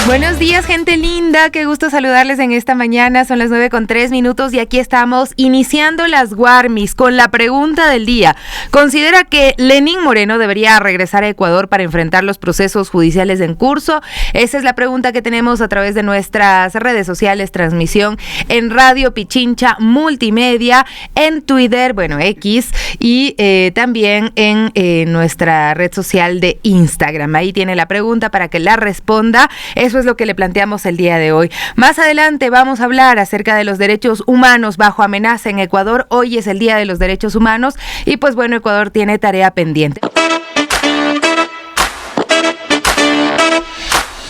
Buenos días, gente linda, qué gusto saludarles en esta mañana, son las 9:03 y aquí estamos iniciando las Guarmis con la pregunta del día. ¿Considera que Lenín Moreno debería regresar a Ecuador para enfrentar los procesos judiciales en curso? Esa es la pregunta que tenemos a través de nuestras redes sociales, transmisión en Radio Pichincha Multimedia, en Twitter, X, y también en nuestra red social de Instagram. Ahí tiene la pregunta para que la responda. Eso es lo que le planteamos el día de hoy. Más adelante vamos a hablar acerca de los derechos humanos bajo amenaza en Ecuador. Hoy es el Día de los Derechos Humanos y Ecuador tiene tarea pendiente.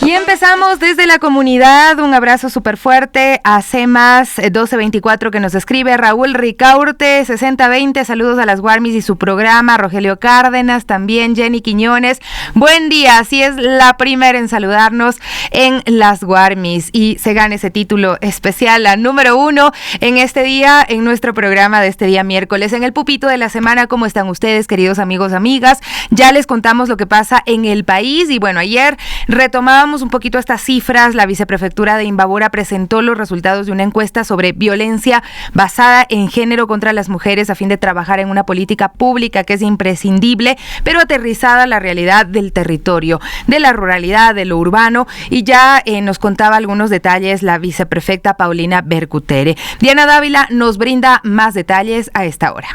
Y empezamos desde la comunidad, un abrazo súper fuerte a CEMAS 1224 que nos escribe, Raúl Ricaurte 6020, saludos a las Guarmis y su programa, Rogelio Cárdenas, también Jenny Quiñones, buen día, así es la primera en saludarnos en las Guarmis y se gana ese título especial, la número 1 en este día, en nuestro programa de este día miércoles, en el pupito de la semana. ¿Cómo están ustedes, queridos amigos, amigas? Ya les contamos lo que pasa en el país y ayer retomábamos un poquito estas cifras. La viceprefectura de Imbabura presentó los resultados de una encuesta sobre violencia basada en género contra las mujeres a fin de trabajar en una política pública que es imprescindible, pero aterrizada a la realidad del territorio, de la ruralidad, de lo urbano, y ya nos contaba algunos detalles la viceprefecta Paulina Bercutere. Diana Dávila nos brinda más detalles a esta hora.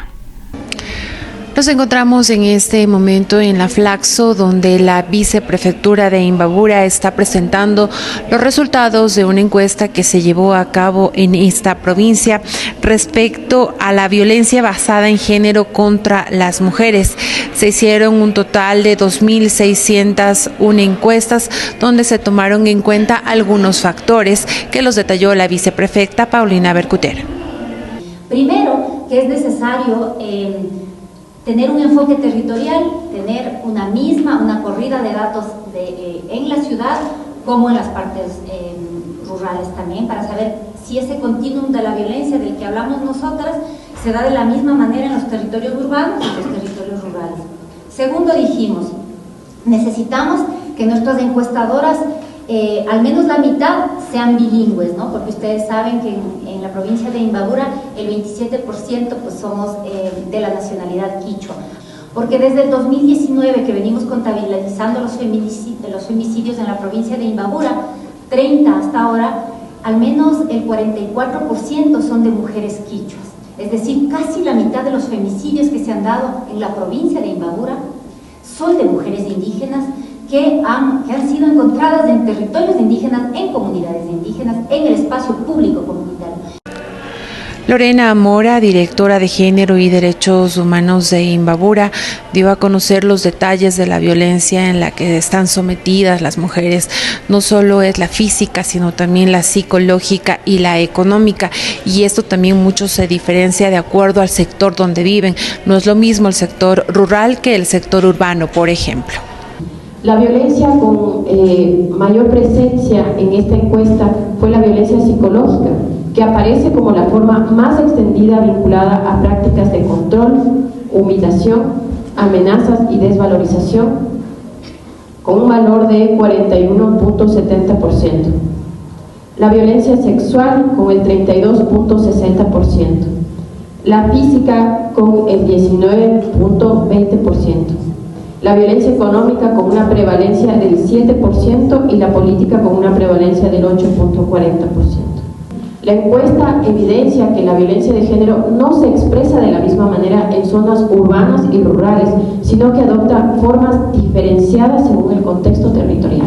Nos encontramos en este momento en la Flaxo, donde la viceprefectura de Imbabura está presentando los resultados de una encuesta que se llevó a cabo en esta provincia respecto a la violencia basada en género contra las mujeres. Se hicieron un total de 2.601 encuestas, donde se tomaron en cuenta algunos factores que los detalló la viceprefecta Paulina Bercutere. Primero, que es necesario tener un enfoque territorial, tener una corrida de datos en la ciudad como en las partes rurales también, para saber si ese continuum de la violencia del que hablamos nosotras se da de la misma manera en los territorios urbanos y en los territorios rurales. Segundo, dijimos, necesitamos que nuestras encuestadoras al menos la mitad sean bilingües, ¿no? Porque ustedes saben que en la provincia de Imbabura el 27% pues somos de la nacionalidad quichua. Porque desde el 2019 que venimos contabilizando los femicidios en la provincia de Imbabura, 30 hasta ahora, al menos el 44% son de mujeres quichuas. Es decir, casi la mitad de los femicidios que se han dado en la provincia de Imbabura son de mujeres indígenas, que han sido encontradas en territorios indígenas, en comunidades indígenas, en el espacio público comunitario. Lorena Mora, directora de Género y Derechos Humanos de Imbabura, dio a conocer los detalles de la violencia en la que están sometidas las mujeres. No solo es la física, sino también la psicológica y la económica. Y esto también mucho se diferencia de acuerdo al sector donde viven. No es lo mismo el sector rural que el sector urbano, por ejemplo. La violencia con mayor presencia en esta encuesta fue la violencia psicológica, que aparece como la forma más extendida vinculada a prácticas de control, humillación, amenazas y desvalorización, con un valor de 41.70%. La violencia sexual con el 32.60%. La física con el 19.20%. La violencia económica con una prevalencia del 7% y la política con una prevalencia del 8.40%. La encuesta evidencia que la violencia de género no se expresa de la misma manera en zonas urbanas y rurales, sino que adopta formas diferenciadas según el contexto territorial.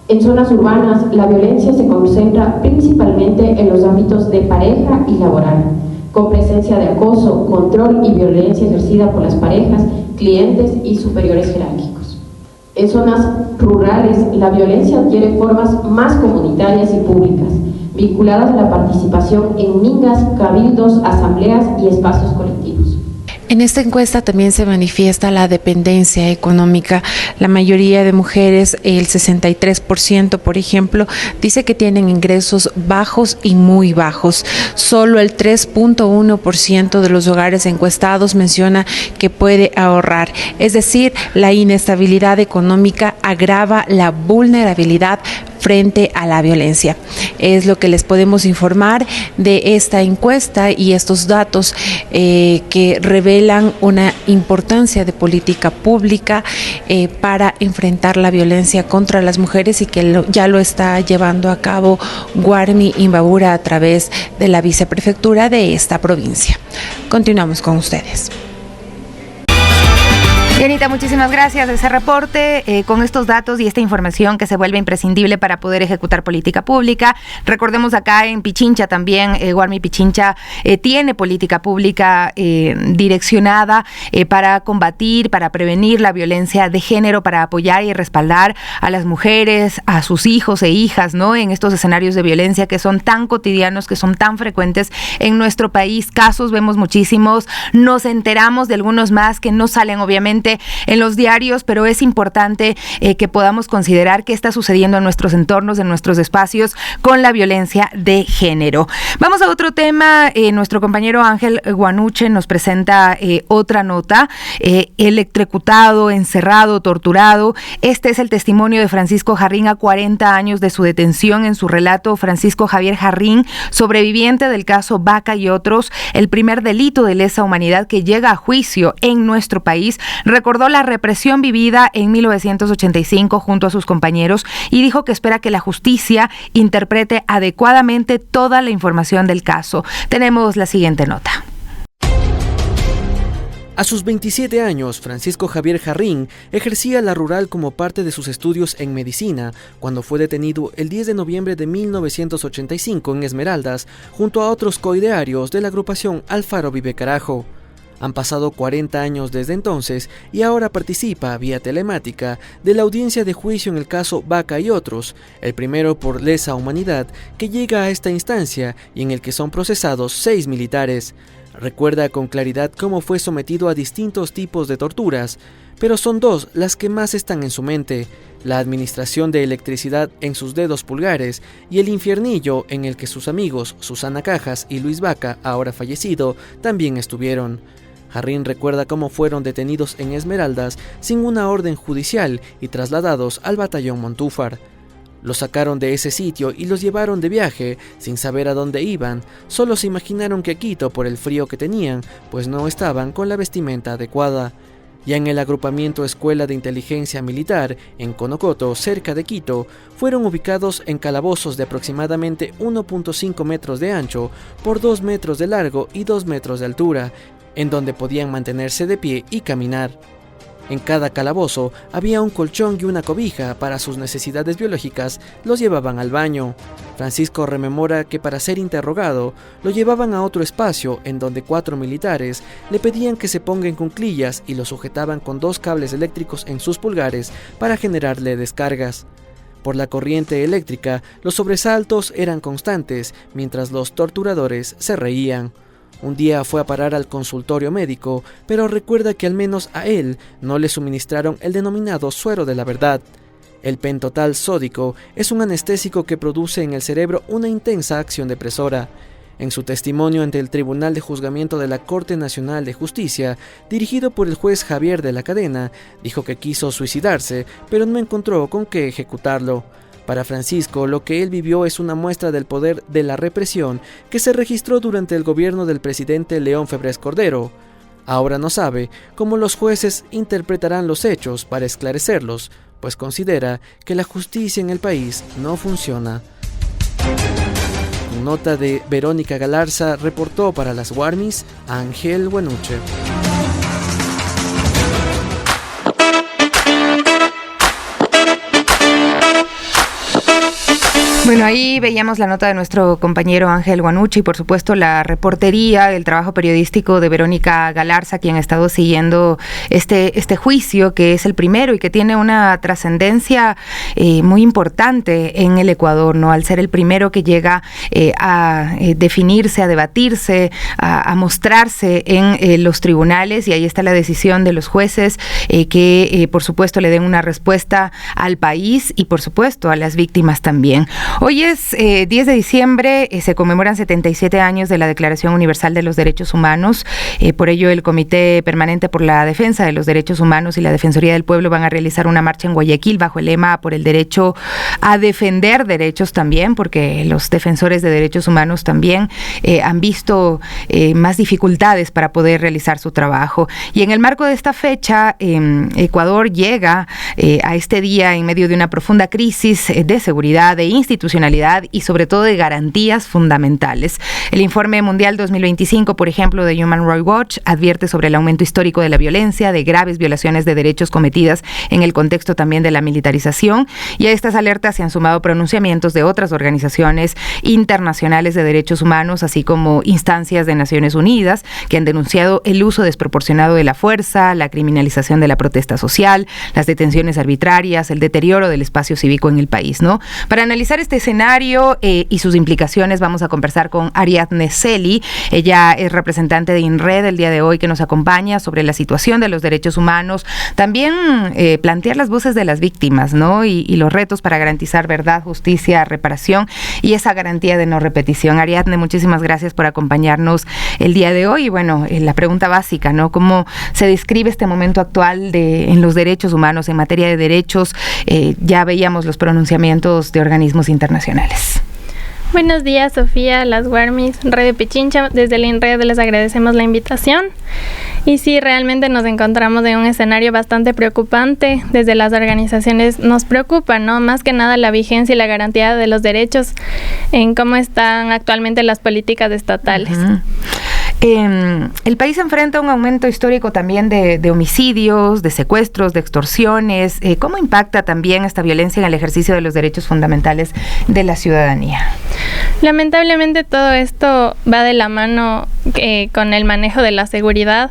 En zonas urbanas, la violencia se concentra principalmente en los ámbitos de pareja y laboral, con presencia de acoso, control y violencia ejercida por las parejas, clientes y superiores jerárquicos. En zonas rurales, la violencia adquiere formas más comunitarias y públicas, vinculadas a la participación en mingas, cabildos, asambleas y espacios colectivos. En esta encuesta también se manifiesta la dependencia económica. La mayoría de mujeres, el 63%, por ejemplo, dice que tienen ingresos bajos y muy bajos. Solo el 3.1% de los hogares encuestados menciona que puede ahorrar. Es decir, la inestabilidad económica agrava la vulnerabilidad frente a la violencia. Es lo que les podemos informar de esta encuesta y estos datos que revelan una importancia de política pública para enfrentar la violencia contra las mujeres y que ya lo está llevando a cabo Guarmi Imbabura a través de la viceprefectura de esta provincia. Continuamos con ustedes. Anita, muchísimas gracias de ese reporte con estos datos y esta información que se vuelve imprescindible para poder ejecutar política pública. Recordemos acá en Pichincha también, Guarmi Pichincha tiene política pública direccionada para combatir, para prevenir la violencia de género, para apoyar y respaldar a las mujeres, a sus hijos e hijas, ¿no? En estos escenarios de violencia que son tan cotidianos, que son tan frecuentes en nuestro país. Casos vemos muchísimos, nos enteramos de algunos más que no salen obviamente en los diarios, pero es importante que podamos considerar qué está sucediendo en nuestros entornos, en nuestros espacios con la violencia de género. Vamos a otro tema. Nuestro compañero Ángel Guanuche nos presenta otra nota. Electrocutado, encerrado, torturado. Este es el testimonio de Francisco Jarrín a 40 años de su detención. En su relato, Francisco Javier Jarrín, sobreviviente del caso Vaca y otros, el primer delito de lesa humanidad que llega a juicio en nuestro país, recordó la represión vivida en 1985 junto a sus compañeros y dijo que espera que la justicia interprete adecuadamente toda la información del caso. Tenemos la siguiente nota. A sus 27 años, Francisco Javier Jarrín ejercía la rural como parte de sus estudios en medicina, cuando fue detenido el 10 de noviembre de 1985 en Esmeraldas, junto a otros coidearios de la agrupación Alfaro Vive Carajo. Han pasado 40 años desde entonces y ahora participa vía telemática de la audiencia de juicio en el caso Vaca y otros, el primero por lesa humanidad que llega a esta instancia y en el que son procesados 6 militares. Recuerda con claridad cómo fue sometido a distintos tipos de torturas, pero son 2 las que más están en su mente: la administración de electricidad en sus dedos pulgares y el infiernillo en el que sus amigos Susana Cajas y Luis Vaca, ahora fallecido, también estuvieron. Jarrín recuerda cómo fueron detenidos en Esmeraldas sin una orden judicial y trasladados al batallón Montúfar. Los sacaron de ese sitio y los llevaron de viaje sin saber a dónde iban. Solo se imaginaron que Quito, por el frío que tenían, pues no estaban con la vestimenta adecuada. Ya en el agrupamiento Escuela de Inteligencia Militar, en Conocoto, cerca de Quito, fueron ubicados en calabozos de aproximadamente 1.5 metros de ancho por 2 metros de largo y 2 metros de altura, en donde podían mantenerse de pie y caminar. En cada calabozo había un colchón y una cobija. Para sus necesidades biológicas los llevaban al baño. Francisco rememora que para ser interrogado lo llevaban a otro espacio en donde 4 militares le pedían que se ponga en cuclillas y lo sujetaban con 2 cables eléctricos en sus pulgares para generarle descargas. Por la corriente eléctrica, los sobresaltos eran constantes mientras los torturadores se reían. Un día fue a parar al consultorio médico, pero recuerda que al menos a él no le suministraron el denominado suero de la verdad. El pentotal sódico es un anestésico que produce en el cerebro una intensa acción depresora. En su testimonio ante el Tribunal de Juzgamiento de la Corte Nacional de Justicia, dirigido por el juez Javier de la Cadena, dijo que quiso suicidarse, pero no encontró con qué ejecutarlo. Para Francisco, lo que él vivió es una muestra del poder de la represión que se registró durante el gobierno del presidente León Febres Cordero. Ahora no sabe cómo los jueces interpretarán los hechos para esclarecerlos, pues considera que la justicia en el país no funciona. Con nota de Verónica Galarza, reportó para las Guarmis Ángel Guanuche. Bueno, ahí veíamos la nota de nuestro compañero Ángel Guanuche y por supuesto la reportería, el trabajo periodístico de Verónica Galarza, quien ha estado siguiendo este juicio, que es el primero y que tiene una trascendencia muy importante en el Ecuador, ¿no? Al ser el primero que llega a definirse, a debatirse, a mostrarse en los tribunales, y ahí está la decisión de los jueces que por supuesto le den una respuesta al país y por supuesto a las víctimas también. Oye, Hoy es 10 de diciembre, se conmemoran 77 años de la Declaración Universal de los Derechos Humanos. Por ello, el Comité Permanente por la Defensa de los Derechos Humanos y la Defensoría del Pueblo van a realizar una marcha en Guayaquil bajo el lema por el derecho a defender derechos también, porque los defensores de derechos humanos también han visto más dificultades para poder realizar su trabajo. Y en el marco de esta fecha, Ecuador llega a este día en medio de una profunda crisis de seguridad, de institucionalidad y sobre todo de garantías fundamentales. El Informe Mundial 2025, por ejemplo, de Human Rights Watch, advierte sobre el aumento histórico de la violencia, de graves violaciones de derechos cometidas en el contexto también de la militarización, y a estas alertas se han sumado pronunciamientos de otras organizaciones internacionales de derechos humanos, así como instancias de Naciones Unidas, que han denunciado el uso desproporcionado de la fuerza, la criminalización de la protesta social, las detenciones arbitrarias, el deterioro del espacio cívico en el país, ¿no? Para analizar este escenario y sus implicaciones, vamos a conversar con Ariadne Celi. Ella es representante de INRED el día de hoy, que nos acompaña sobre la situación de los derechos humanos. También plantear las voces de las víctimas, ¿no? Y los retos para garantizar verdad, justicia, reparación y esa garantía de no repetición. Ariadne, muchísimas gracias por acompañarnos el día de hoy. Y bueno, la pregunta básica, ¿no? ¿Cómo se describe este momento actual en los derechos humanos, en materia de derechos? Ya veíamos los pronunciamientos de organismos internacionales. Buenos días, Sofía, las Guarmis, Radio Pichincha. Desde el INRED les agradecemos la invitación. Y sí, realmente nos encontramos en un escenario bastante preocupante. Desde las organizaciones nos preocupa, ¿no? Más que nada la vigencia y la garantía de los derechos en cómo están actualmente las políticas estatales. Uh-huh. El país enfrenta un aumento histórico también de homicidios, de secuestros, de extorsiones. ¿Cómo impacta también esta violencia en el ejercicio de los derechos fundamentales de la ciudadanía? Lamentablemente todo esto va de la mano con el manejo de la seguridad.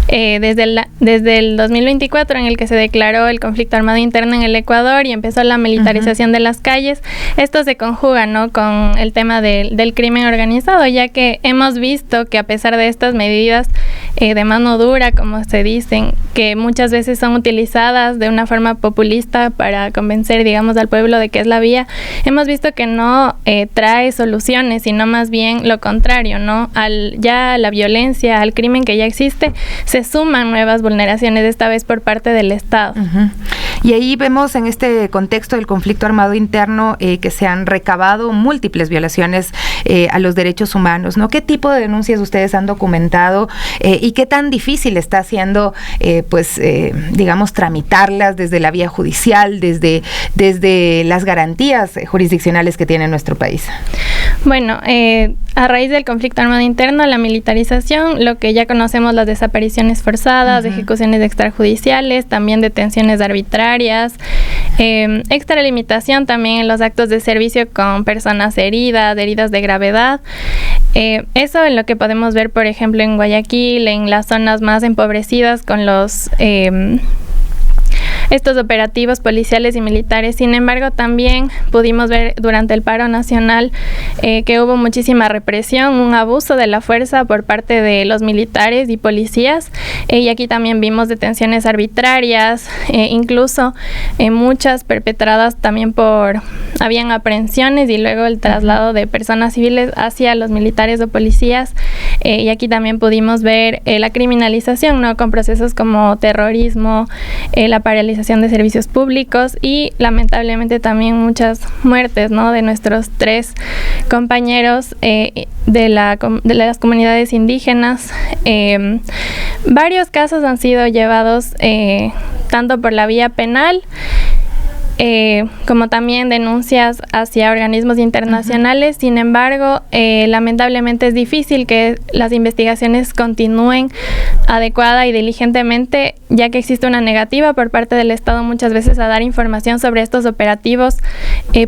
Desde el 2024, en el que se declaró el conflicto armado interno en el Ecuador y empezó la militarización de las calles, esto se conjuga, ¿no?, con el tema del crimen organizado, ya que hemos visto que a pesar de estas medidas de mano dura, como se dicen, que muchas veces son utilizadas de una forma populista para convencer, digamos, al pueblo de que es la vía, hemos visto que no trae soluciones, sino más bien lo contrario, ¿no? Ya la violencia, al crimen que ya existe, se suman nuevas vulneraciones, esta vez por parte del Estado. Uh-huh. Y ahí vemos en este contexto del conflicto armado interno que se han recabado múltiples violaciones a los derechos humanos, ¿no? ¿Qué tipo de denuncias ustedes han documentado y qué tan difícil está haciendo, digamos, tramitarlas desde la vía judicial, desde las garantías jurisdiccionales que tiene nuestro país? Bueno, a raíz del conflicto armado interno, la militarización, lo que ya conocemos, las desapariciones forzadas, ejecuciones extrajudiciales, también detenciones arbitrarias, extralimitación también en los actos de servicio con personas heridas de gravedad. Eso en lo que podemos ver, por ejemplo, en Guayaquil, en las zonas más empobrecidas con los estos operativos policiales y militares. Sin embargo, también pudimos ver durante el paro nacional que hubo muchísima represión, un abuso de la fuerza por parte de los militares y policías, y aquí también vimos detenciones arbitrarias, incluso muchas perpetradas también habían aprehensiones y luego el traslado de personas civiles hacia los militares o policías, y aquí también pudimos ver la criminalización, ¿no?, con procesos como terrorismo, la paralización de servicios públicos y lamentablemente también muchas muertes, ¿no?, de nuestros 3 compañeros de las comunidades indígenas. Varios casos han sido llevados tanto por la vía penal como también denuncias hacia organismos internacionales. Sin embargo, lamentablemente es difícil que las investigaciones continúen adecuada y diligentemente, ya que existe una negativa por parte del Estado muchas veces a dar información sobre estos operativos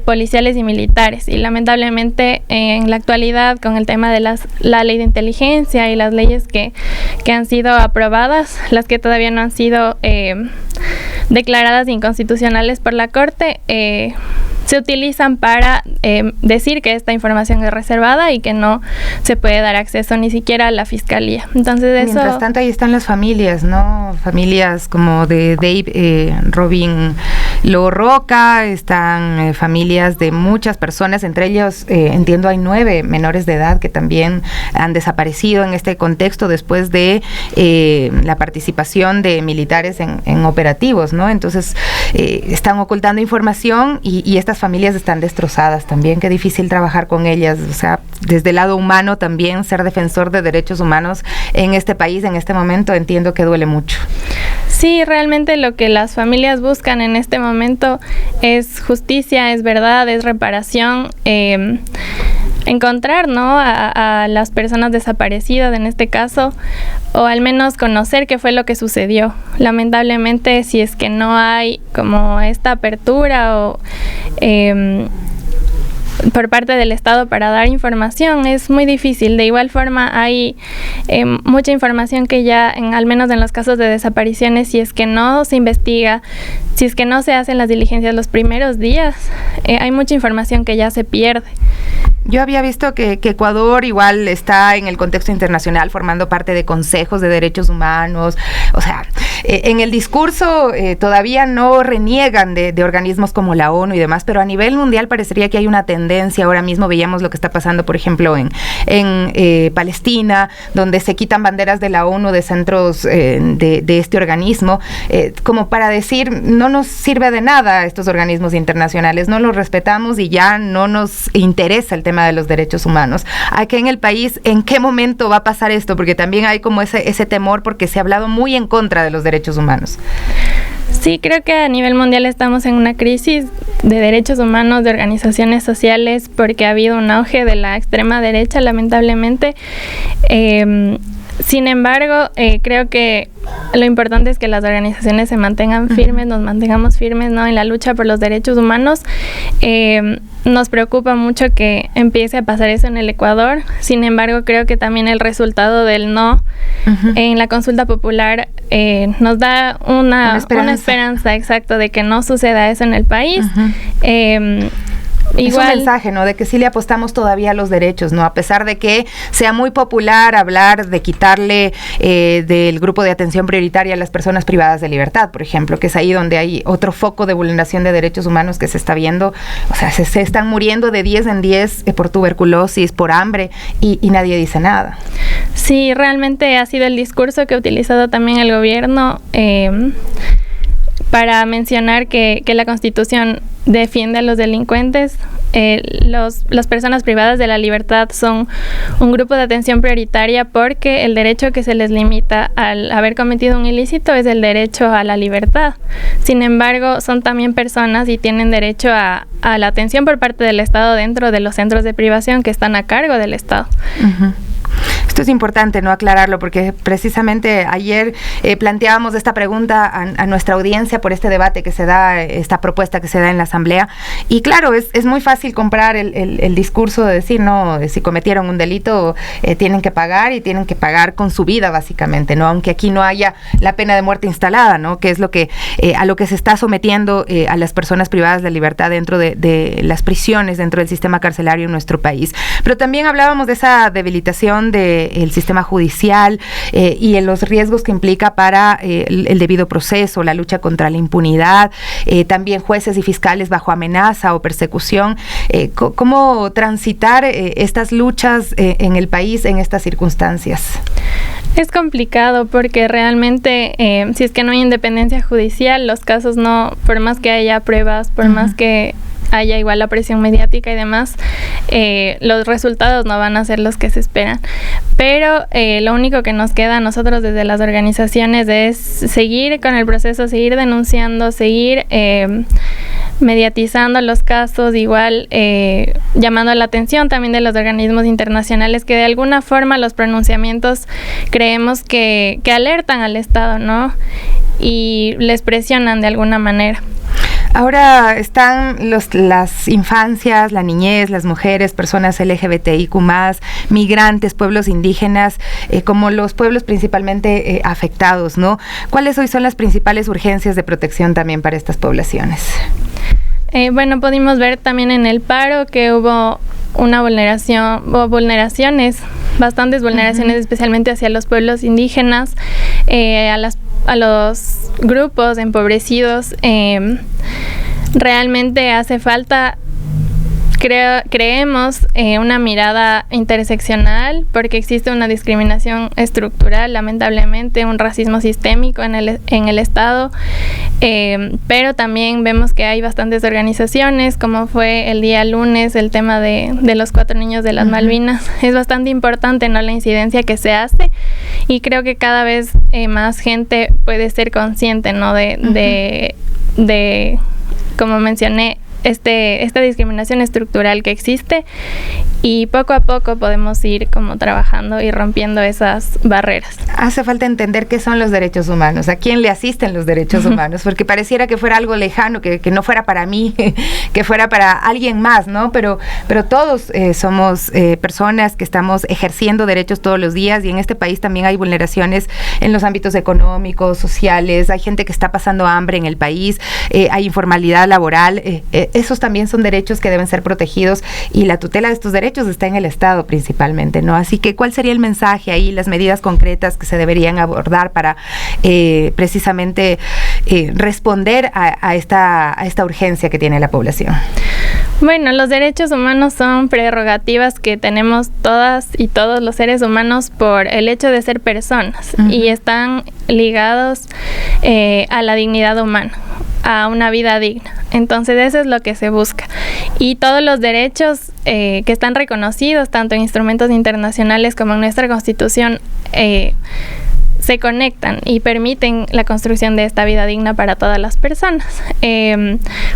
policiales y militares. Y lamentablemente en la actualidad, con el tema de la ley de inteligencia y las leyes que han sido aprobadas, las que todavía no han sido declaradas inconstitucionales por la Corte, se utilizan para decir que esta información es reservada y que no se puede dar acceso ni siquiera a la Fiscalía. Entonces eso... Mientras tanto, ahí están las familias, ¿no? Familias como de Dave, Robin Lo Roca, están familias de muchas personas, entre ellos entiendo hay 9 menores de edad que también han desaparecido en este contexto después de la participación de militares en operativos, ¿no? Entonces están ocultando información y estas familias están destrozadas también. Qué difícil trabajar con ellas, o sea, desde el lado humano también, ser defensor de derechos humanos en este país, en este momento, entiendo que duele mucho. Sí, realmente lo que las familias buscan en este momento es justicia, es verdad, es reparación, encontrar, ¿no?, a las personas desaparecidas en este caso, o al menos conocer qué fue lo que sucedió. Lamentablemente, si es que no hay como esta apertura o por parte del Estado para dar información, es muy difícil. De igual forma hay mucha información que ya, al menos en los casos de desapariciones, si es que no se investiga, si es que no se hacen las diligencias los primeros días, hay mucha información que ya se pierde. Yo había visto que Ecuador igual está en el contexto internacional formando parte de consejos de derechos humanos, o sea, en el discurso todavía no reniegan de organismos como la ONU y demás, pero a nivel mundial parecería que hay una tendencia. Ahora mismo veíamos lo que está pasando, por ejemplo, en Palestina, donde se quitan banderas de la ONU de centros de este organismo, como para decir, no nos sirve de nada estos organismos internacionales, no los respetamos y ya no nos interesa el tema de los derechos humanos. Aquí en el país, ¿en qué momento va a pasar esto? Porque también hay como ese temor, porque se ha hablado muy en contra de los derechos humanos. Sí, creo que a nivel mundial estamos en una crisis de derechos humanos, de organizaciones sociales, porque ha habido un auge de la extrema derecha, lamentablemente. Sin embargo, creo que lo importante es que las organizaciones se mantengan firmes, nos mantengamos firmes, ¿no?, en la lucha por los derechos humanos. Nos preocupa mucho que empiece a pasar eso en el Ecuador. Sin embargo, creo que también el resultado del no en la consulta popular nos da una esperanza, exacto, de que no suceda eso en el país. Igual, es un mensaje, ¿no?, de que sí le apostamos todavía a los derechos, ¿no? A pesar de que sea muy popular hablar de quitarle del grupo de atención prioritaria a las personas privadas de libertad, por ejemplo, que es ahí donde hay otro foco de vulneración de derechos humanos que se está viendo. O sea, se están muriendo de 10 en 10 por tuberculosis, por hambre, y nadie dice nada. Sí, realmente ha sido el discurso que ha utilizado también el gobierno para mencionar que la Constitución defiende a los delincuentes. Las personas privadas de la libertad son un grupo de atención prioritaria porque el derecho que se les limita al haber cometido un ilícito es el derecho a la libertad. Sin embargo, son también personas y tienen derecho a la atención por parte del Estado dentro de los centros de privación que están a cargo del Estado. Esto es importante, ¿no?, aclararlo, porque precisamente ayer planteábamos esta pregunta a nuestra audiencia por este debate que se da, esta propuesta que se da en la Asamblea, y claro, es muy fácil comprar el discurso de decir, no, si cometieron un delito tienen que pagar, y tienen que pagar con su vida, básicamente, ¿no?, aunque aquí no haya la pena de muerte instalada, ¿no?, que es lo que a lo que se está sometiendo a las personas privadas de libertad dentro de las prisiones, dentro del sistema carcelario en nuestro país. Pero también hablábamos de esa debilitación del sistema judicial y en los riesgos que implica para el debido proceso, la lucha contra la impunidad, también jueces y fiscales bajo amenaza o persecución. ¿Cómo transitar estas luchas en el país en estas circunstancias? Es complicado porque realmente si es que no hay independencia judicial, los casos no, por más que haya pruebas, por más que haya igual la presión mediática y demás, los resultados no van a ser los que se esperan. Pero lo único que nos queda a nosotros desde las organizaciones es seguir con el proceso, seguir denunciando, seguir mediatizando los casos, igual llamando la atención también de los organismos internacionales que de alguna forma los pronunciamientos creemos que alertan al Estado, ¿no?, y les presionan de alguna manera. Ahora están las infancias, la niñez, las mujeres, personas LGBTIQ+, migrantes, pueblos indígenas, como los pueblos principalmente afectados, ¿no? ¿Cuáles hoy son las principales urgencias de protección también para estas poblaciones? Bueno, pudimos ver también en el paro que hubo una bastantes vulneraciones, especialmente hacia los pueblos indígenas, a las los grupos empobrecidos, realmente hace falta, creemos, una mirada interseccional, porque existe una discriminación estructural, lamentablemente, un racismo sistémico en el Estado, pero también vemos que hay bastantes organizaciones, como fue el día lunes el tema de los 4 niños de las Malvinas. Es bastante importante, ¿no?, la incidencia que se hace, y creo que cada vez más gente puede ser consciente, ¿no?, de como mencioné, esta discriminación estructural que existe, y poco a poco podemos ir como trabajando y rompiendo esas barreras. Hace falta entender qué son los derechos humanos, a quién le asisten los derechos humanos, porque pareciera que fuera algo lejano, que no fuera para mí, que fuera para alguien más, ¿no? Pero todos somos personas que estamos ejerciendo derechos todos los días, y en este país también hay vulneraciones en los ámbitos económicos, sociales, hay gente que está pasando hambre en el país, hay informalidad laboral, esos también son derechos que deben ser protegidos, y la tutela de estos derechos está en el Estado principalmente, ¿no? Así que, ¿cuál sería el mensaje ahí, las medidas concretas que se deberían abordar para precisamente responder a esta urgencia que tiene la población? Bueno, los derechos humanos son prerrogativas que tenemos todas y todos los seres humanos por el hecho de ser personas, y están ligados a la dignidad humana, a una vida digna. Entonces eso es lo que se busca, y todos los derechos que están reconocidos tanto en instrumentos internacionales como en nuestra Constitución se conectan y permiten la construcción de esta vida digna para todas las personas.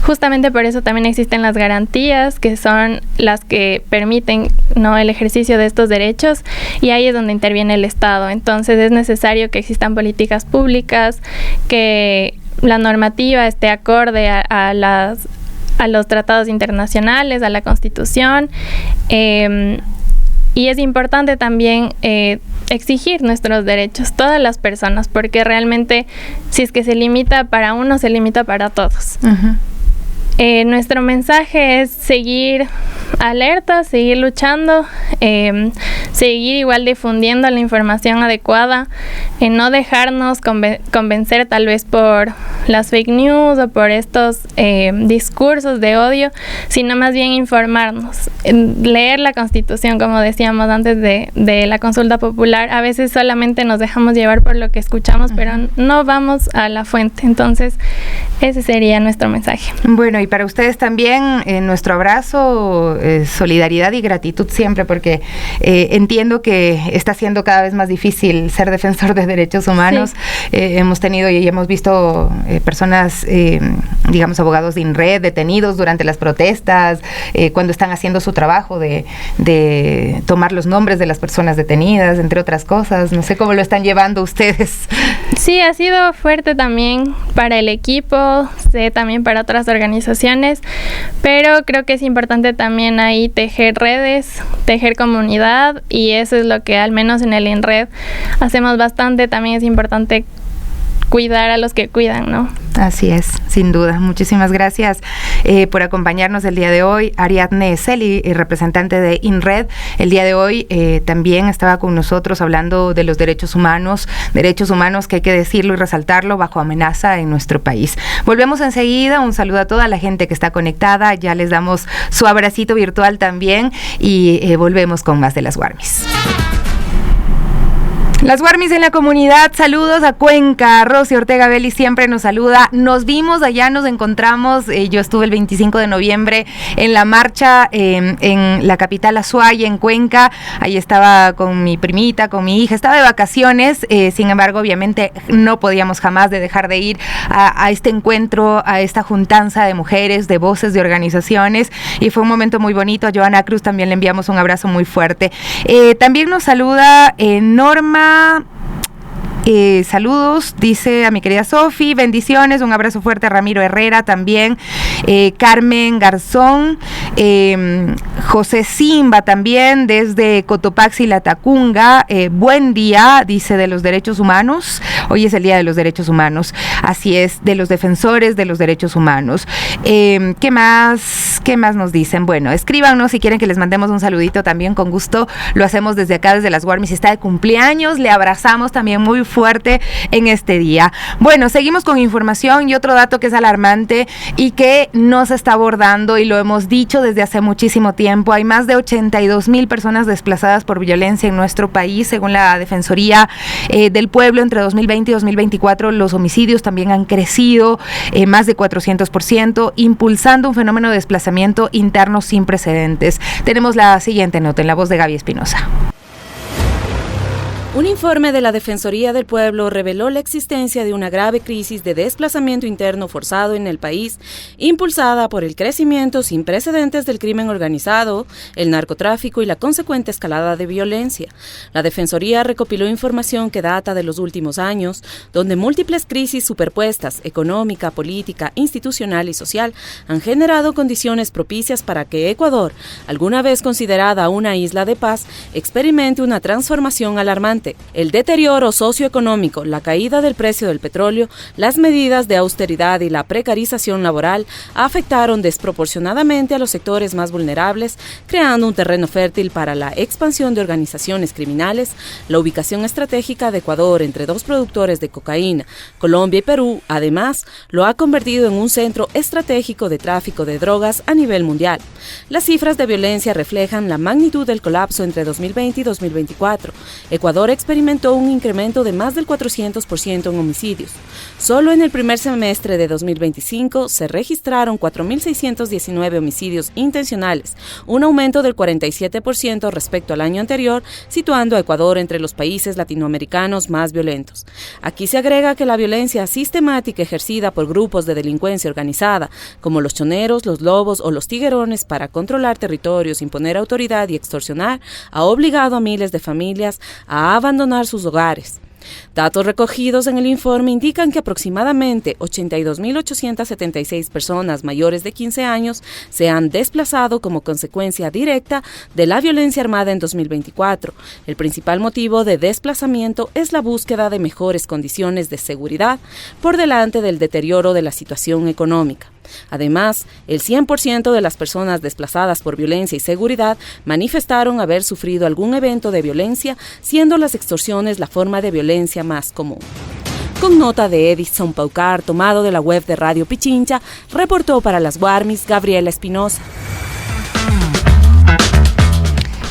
Justamente por eso también existen las garantías, que son las que permiten, ¿no?, el ejercicio de estos derechos, y ahí es donde interviene el Estado. Entonces es necesario que existan políticas públicas, que la normativa esté acorde a los tratados internacionales, a la Constitución, y es importante también exigir nuestros derechos, todas las personas, porque realmente si es que se limita para uno, se limita para todos. Nuestro mensaje es seguir alerta, seguir luchando, seguir igual difundiendo la información adecuada, no dejarnos convencer tal vez por las fake news o por estos discursos de odio, sino más bien informarnos, leer la Constitución, como decíamos antes de la consulta popular. A veces solamente nos dejamos llevar por lo que escuchamos, pero no vamos a la fuente. Entonces ese sería nuestro mensaje. Bueno, y para ustedes también nuestro abrazo, solidaridad y gratitud siempre, porque entiendo que está siendo cada vez más difícil ser defensor de derechos humanos. Sí. Hemos tenido y hemos visto personas, digamos, abogados de INRED detenidos durante las protestas, cuando están haciendo su trabajo de tomar los nombres de las personas detenidas, entre otras cosas. No sé cómo lo están llevando ustedes. Sí, ha sido fuerte también para el equipo, también para otras organizaciones, pero creo que es importante también ahí tejer redes, tejer comunidad, y eso es lo que al menos en el INRED hacemos bastante. También es importante cuidar a los que cuidan, ¿no? Así es, sin duda. Muchísimas gracias por acompañarnos el día de hoy. Ariadne Celi, representante de INRED, el día de hoy también estaba con nosotros hablando de los derechos humanos que hay que decirlo y resaltarlo, bajo amenaza en nuestro país. Volvemos enseguida. Un saludo a toda la gente que está conectada. Ya les damos su abracito virtual también, y volvemos con más de las Warmis. Las Warmis en la comunidad, saludos a Cuenca. Rosy Ortega Belli siempre nos saluda. Nos vimos allá, nos encontramos. Yo estuve el 25 de noviembre en la marcha en la capital Azuay, en Cuenca. Ahí estaba con mi primita, con mi hija. Estaba de vacaciones, sin embargo, obviamente no podíamos jamás dejar de ir a este encuentro, a esta juntanza de mujeres, de voces, de organizaciones. Y fue un momento muy bonito. A Joana Cruz también le enviamos un abrazo muy fuerte. También nos saluda Norma. Saludos, dice a mi querida Sofi, bendiciones, un abrazo fuerte a Ramiro Herrera también. Carmen Garzón, José Simba también desde Cotopaxi, La Tacunga, buen día, dice, de los derechos humanos. Hoy es el Día de los Derechos Humanos, así es, de los defensores de los derechos humanos. ¿Qué más nos dicen? Bueno, escríbanos si quieren que les mandemos un saludito también, con gusto lo hacemos desde acá, desde las Guarmis. Está de cumpleaños, le abrazamos también muy fuerte en este día. Bueno, seguimos con información y otro dato que es alarmante y que no se está abordando, y lo hemos dicho desde hace muchísimo tiempo. Hay más de 82,000 personas desplazadas por violencia en nuestro país, según la Defensoría del Pueblo. Entre 2020 y 2024 los homicidios también han crecido más de 400%, impulsando un fenómeno de desplazamiento interno sin precedentes. Tenemos la siguiente nota en la voz de Gaby Espinosa. Un informe de la Defensoría del Pueblo reveló la existencia de una grave crisis de desplazamiento interno forzado en el país, impulsada por el crecimiento sin precedentes del crimen organizado, el narcotráfico y la consecuente escalada de violencia. La Defensoría recopiló información que data de los últimos años, donde múltiples crisis superpuestas, económica, política, institucional y social, han generado condiciones propicias para que Ecuador, alguna vez considerada una isla de paz, experimente una transformación alarmante. El deterioro socioeconómico, la caída del precio del petróleo, las medidas de austeridad y la precarización laboral afectaron desproporcionadamente a los sectores más vulnerables, creando un terreno fértil para la expansión de organizaciones criminales. La ubicación estratégica de Ecuador entre dos productores de cocaína, Colombia y Perú, además, lo ha convertido en un centro estratégico de tráfico de drogas a nivel mundial. Las cifras de violencia reflejan la magnitud del colapso entre 2020 y 2024. Ecuador experimentó un incremento de más del 400% en homicidios. Solo en el primer semestre de 2025 se registraron 4.619 homicidios intencionales, un aumento del 47% respecto al año anterior, situando a Ecuador entre los países latinoamericanos más violentos. Aquí se agrega que la violencia sistemática ejercida por grupos de delincuencia organizada, como los choneros, los lobos o los tiguerones, para controlar territorios, imponer autoridad y extorsionar, ha obligado a miles de familias a abandonar sus hogares. Datos recogidos en el informe indican que aproximadamente 82.876 personas mayores de 15 años se han desplazado como consecuencia directa de la violencia armada en 2024. El principal motivo de desplazamiento es la búsqueda de mejores condiciones de seguridad por delante del deterioro de la situación económica. Además, el 100% de las personas desplazadas por violencia y seguridad manifestaron haber sufrido algún evento de violencia, siendo las extorsiones la forma de violencia más común. Con nota de Edison Paucar, tomado de la web de Radio Pichincha, reportó para las Guarmis Gabriela Espinosa.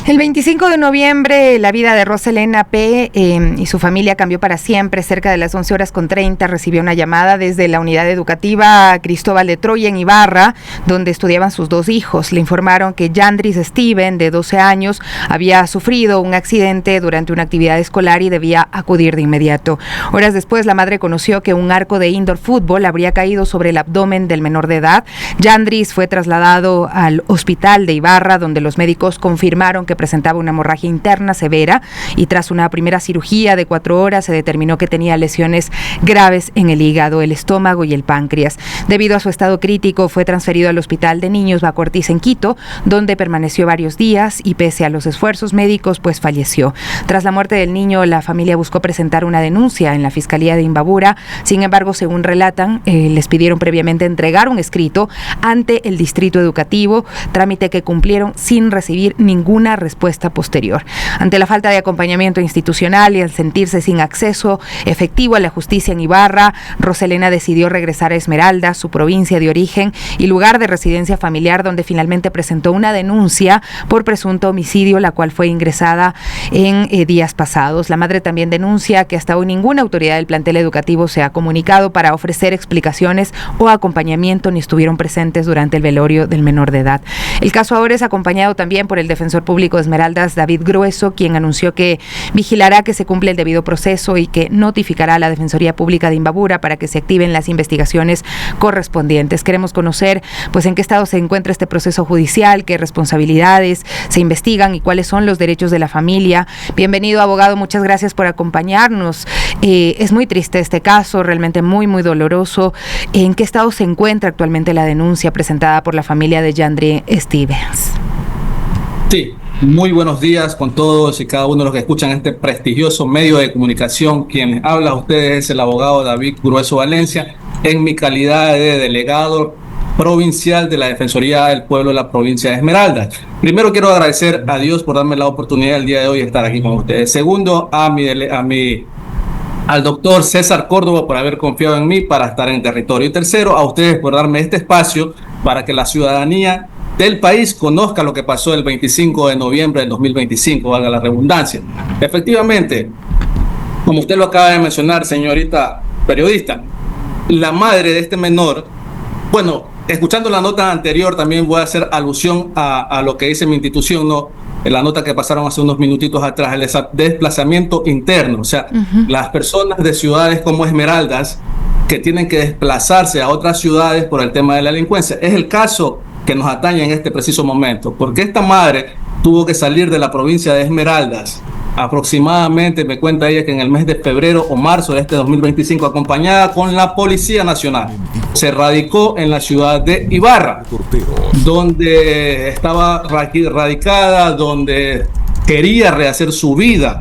El 25 de noviembre la vida de Roselena P. Y su familia cambió para siempre. Cerca de las 11:30 recibió una llamada desde la unidad educativa Cristóbal de Troya en Ibarra, donde estudiaban sus dos hijos. Le informaron que Yandris Steven, de 12 años, había sufrido un accidente durante una actividad escolar y debía acudir de inmediato. Horas después, la madre conoció que un arco de indoor fútbol habría caído sobre el abdomen del menor de edad. Yandris fue trasladado al hospital de Ibarra, donde los médicos confirmaron que presentaba una hemorragia interna severa, y tras una primera cirugía de 4 horas se determinó que tenía lesiones graves en el hígado, el estómago y el páncreas. Debido a su estado crítico, fue transferido al Hospital de Niños Baco Ortiz en Quito, donde permaneció varios días y pese a los esfuerzos médicos, pues falleció. Tras la muerte del niño, la familia buscó presentar una denuncia en la Fiscalía de Imbabura. Sin embargo, según relatan, les pidieron previamente entregar un escrito ante el Distrito Educativo, trámite que cumplieron sin recibir ninguna respuesta posterior. Ante la falta de acompañamiento institucional y al sentirse sin acceso efectivo a la justicia en Ibarra, Roselena decidió regresar a Esmeralda, su provincia de origen y lugar de residencia familiar, donde finalmente presentó una denuncia por presunto homicidio, la cual fue ingresada en días pasados. La madre también denuncia que hasta hoy ninguna autoridad del plantel educativo se ha comunicado para ofrecer explicaciones o acompañamiento, ni estuvieron presentes durante el velorio del menor de edad. El caso ahora es acompañado también por el defensor público de Esmeraldas, David Grueso, quien anunció que vigilará que se cumpla el debido proceso y que notificará a la Defensoría Pública de Imbabura para que se activen las investigaciones correspondientes. Queremos conocer pues en qué estado se encuentra este proceso judicial, qué responsabilidades se investigan y cuáles son los derechos de la familia. Bienvenido, abogado, muchas gracias por acompañarnos. Es muy triste este caso, realmente muy, muy doloroso. ¿En qué estado se encuentra actualmente la denuncia presentada por la familia de Yandri Stevens? Sí, muy buenos días con todos y cada uno de los que escuchan este prestigioso medio de comunicación. Quien habla a ustedes es el abogado David Grueso Valencia, en mi calidad de delegado provincial de la Defensoría del Pueblo de la provincia de Esmeraldas. Primero quiero agradecer a Dios por darme la oportunidad el día de hoy de estar aquí con ustedes. Segundo, al doctor César Córdoba por haber confiado en mí para estar en territorio. Y tercero, a ustedes por darme este espacio para que la ciudadanía del país conozca lo que pasó el 25 de noviembre del 2025, valga la redundancia. Efectivamente, como usted lo acaba de mencionar, señorita periodista, la madre de este menor, bueno, escuchando la nota anterior también voy a hacer alusión a lo que dice mi institución, ¿no? En la nota que pasaron hace unos minutitos atrás, el desplazamiento interno, o sea, las personas de ciudades como Esmeraldas que tienen que desplazarse a otras ciudades por el tema de la delincuencia. Es el caso que nos atañe en este preciso momento, porque esta madre tuvo que salir de la provincia de Esmeraldas aproximadamente, me cuenta ella, que en el mes de febrero o marzo de este 2025, acompañada con la Policía Nacional. Se radicó en la ciudad de Ibarra, donde estaba radicada, donde quería rehacer su vida.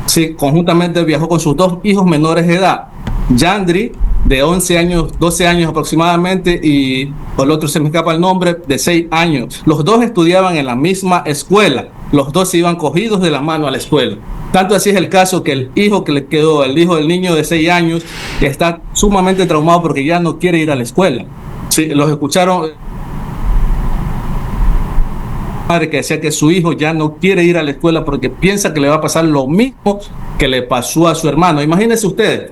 Sí, conjuntamente viajó con sus dos hijos menores de edad, Yandri, de 11 años, 12 años aproximadamente, y por el otro se me escapa el nombre, de 6 años. Los dos estudiaban en la misma escuela, los dos se iban cogidos de la mano a la escuela. Tanto así es el caso que el hijo que le quedó, el hijo del niño de 6 años, está sumamente traumado porque ya no quiere ir a la escuela. Sí, los escucharon, madre que decía que su hijo ya no quiere ir a la escuela porque piensa que le va a pasar lo mismo que le pasó a su hermano. Imagínense ustedes.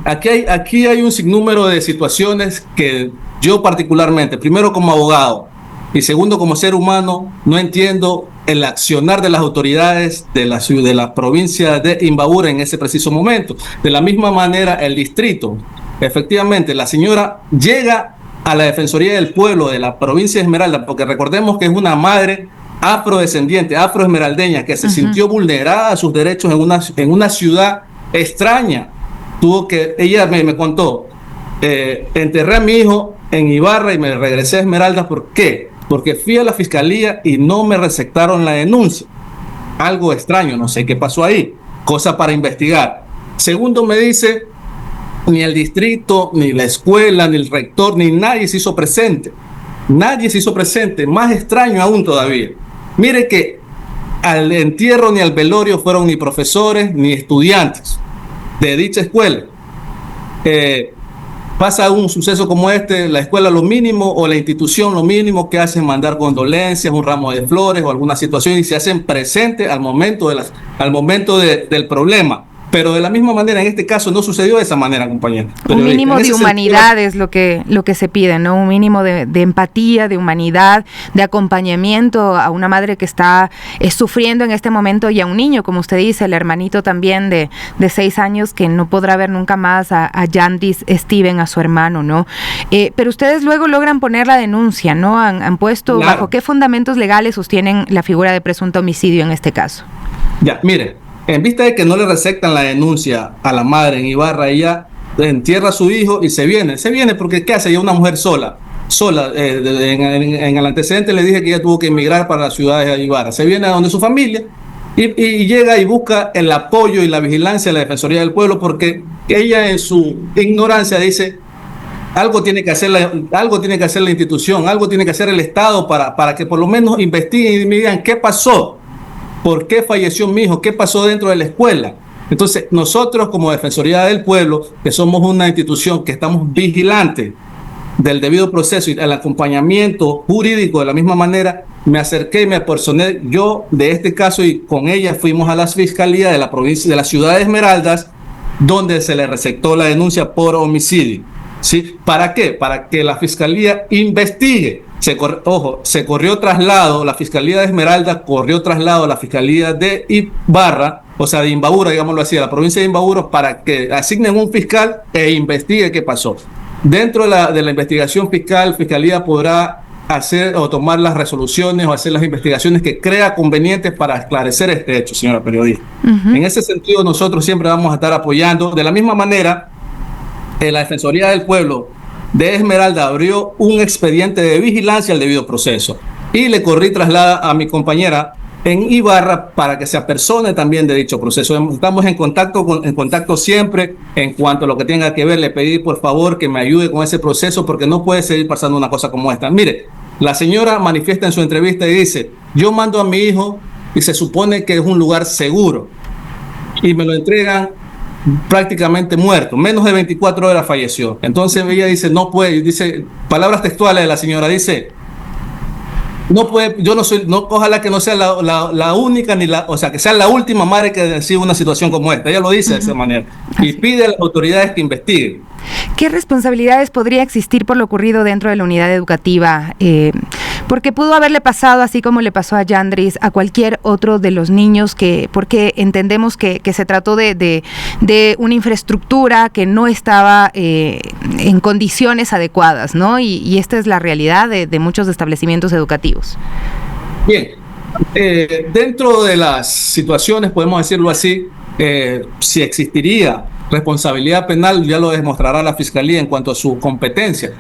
Aquí hay un sinnúmero de situaciones que yo particularmente, primero como abogado y segundo como ser humano, no entiendo el accionar de las autoridades de la provincia de Imbabura en ese preciso momento. De la misma manera, el distrito. Efectivamente, la señora llega a la Defensoría del Pueblo de la provincia de Esmeralda, porque recordemos que es una madre afrodescendiente, afroesmeraldeña, que se sintió vulnerada a sus derechos en una ciudad extraña. Ella me contó, enterré a mi hijo en Ibarra y me regresé a Esmeraldas. ¿Por qué? Porque fui a la fiscalía y no me receptaron la denuncia. Algo extraño, no sé qué pasó ahí, cosa para investigar. Segundo, me dice, ni el distrito, ni la escuela, ni el rector, ni nadie se hizo presente. Nadie se hizo presente, más extraño aún todavía. Mire que al entierro ni al velorio fueron ni profesores ni estudiantes de dicha escuela. Pasa un suceso como este, la escuela lo mínimo, o la institución lo mínimo que hace es mandar condolencias, un ramo de flores o alguna situación, y se hacen presentes al momento del problema. Pero de la misma manera, en este caso no sucedió de esa manera, compañero. Un mínimo de humanidad es lo que se pide, ¿no? Un mínimo de empatía, de humanidad, de acompañamiento a una madre que está sufriendo en este momento, y a un niño, como usted dice, el hermanito también de 6 años, que no podrá ver nunca más a Yandri Steven, a su hermano, ¿no? Pero ustedes luego logran poner la denuncia, ¿no? Han puesto, claro. ¿Bajo qué fundamentos legales sostienen la figura de presunto homicidio en este caso? Ya, mire. En vista de que no le recetan la denuncia a la madre en Ibarra, ella entierra a su hijo y se viene porque ¿qué hace? Ella es una mujer sola. En el antecedente le dije que ella tuvo que emigrar para las ciudades de Ibarra. Se viene a donde su familia y llega y busca el apoyo y la vigilancia de la Defensoría del Pueblo, porque ella, en su ignorancia, dice: algo tiene que hacer la institución, algo tiene que hacer el Estado para que por lo menos investiguen y me digan qué pasó. ¿Por qué falleció mi hijo? ¿Qué pasó dentro de la escuela? Entonces, nosotros como Defensoría del Pueblo, que somos una institución que estamos vigilantes del debido proceso y el acompañamiento jurídico, de la misma manera, me acerqué y me apersoné yo de este caso, y con ella fuimos a la fiscalía de la provincia, de la ciudad de Esmeraldas, donde se le receptó la denuncia por homicidio. ¿sí? ¿Para qué? Para que la Fiscalía investigue. Se corrió traslado, la Fiscalía de Esmeralda corrió traslado a la Fiscalía de Ibarra, o sea, de Imbabura, digámoslo así, a la provincia de Imbabura, para que asignen un fiscal e investigue qué pasó. Dentro de la investigación fiscal, Fiscalía podrá hacer o tomar las resoluciones o hacer las investigaciones que crea convenientes para esclarecer este hecho, señora periodista. En ese sentido, nosotros siempre vamos a estar apoyando. De la misma manera, la Defensoría del Pueblo de Esmeralda abrió un expediente de vigilancia al debido proceso y le corrí traslada a mi compañera en Ibarra para que se apersone también de dicho proceso. Estamos en contacto siempre. En cuanto a lo que tenga que ver, le pedí por favor que me ayude con ese proceso, porque no puede seguir pasando una cosa como esta. Mire, la señora manifiesta en su entrevista y dice: yo mando a mi hijo y se supone que es un lugar seguro y me lo entregan prácticamente muerto, menos de 24 horas falleció. Entonces ella dice, no puede, dice, palabras textuales de la señora, dice, no puede, yo no soy, no, ojalá que no sea la única, o sea, que sea la última madre que recibe una situación como esta. Ella lo dice de esa manera y pide a las autoridades que investiguen. ¿Qué responsabilidades podría existir por lo ocurrido dentro de la unidad educativa? Porque pudo haberle pasado, así como le pasó a Yandris, a cualquier otro de los niños, porque entendemos que se trató de una infraestructura que no estaba en condiciones adecuadas, ¿no? Y esta es la realidad de muchos establecimientos educativos. Bien, dentro de las situaciones, podemos decirlo así, si existiría responsabilidad penal, ya lo demostrará la Fiscalía en cuanto a su competencia.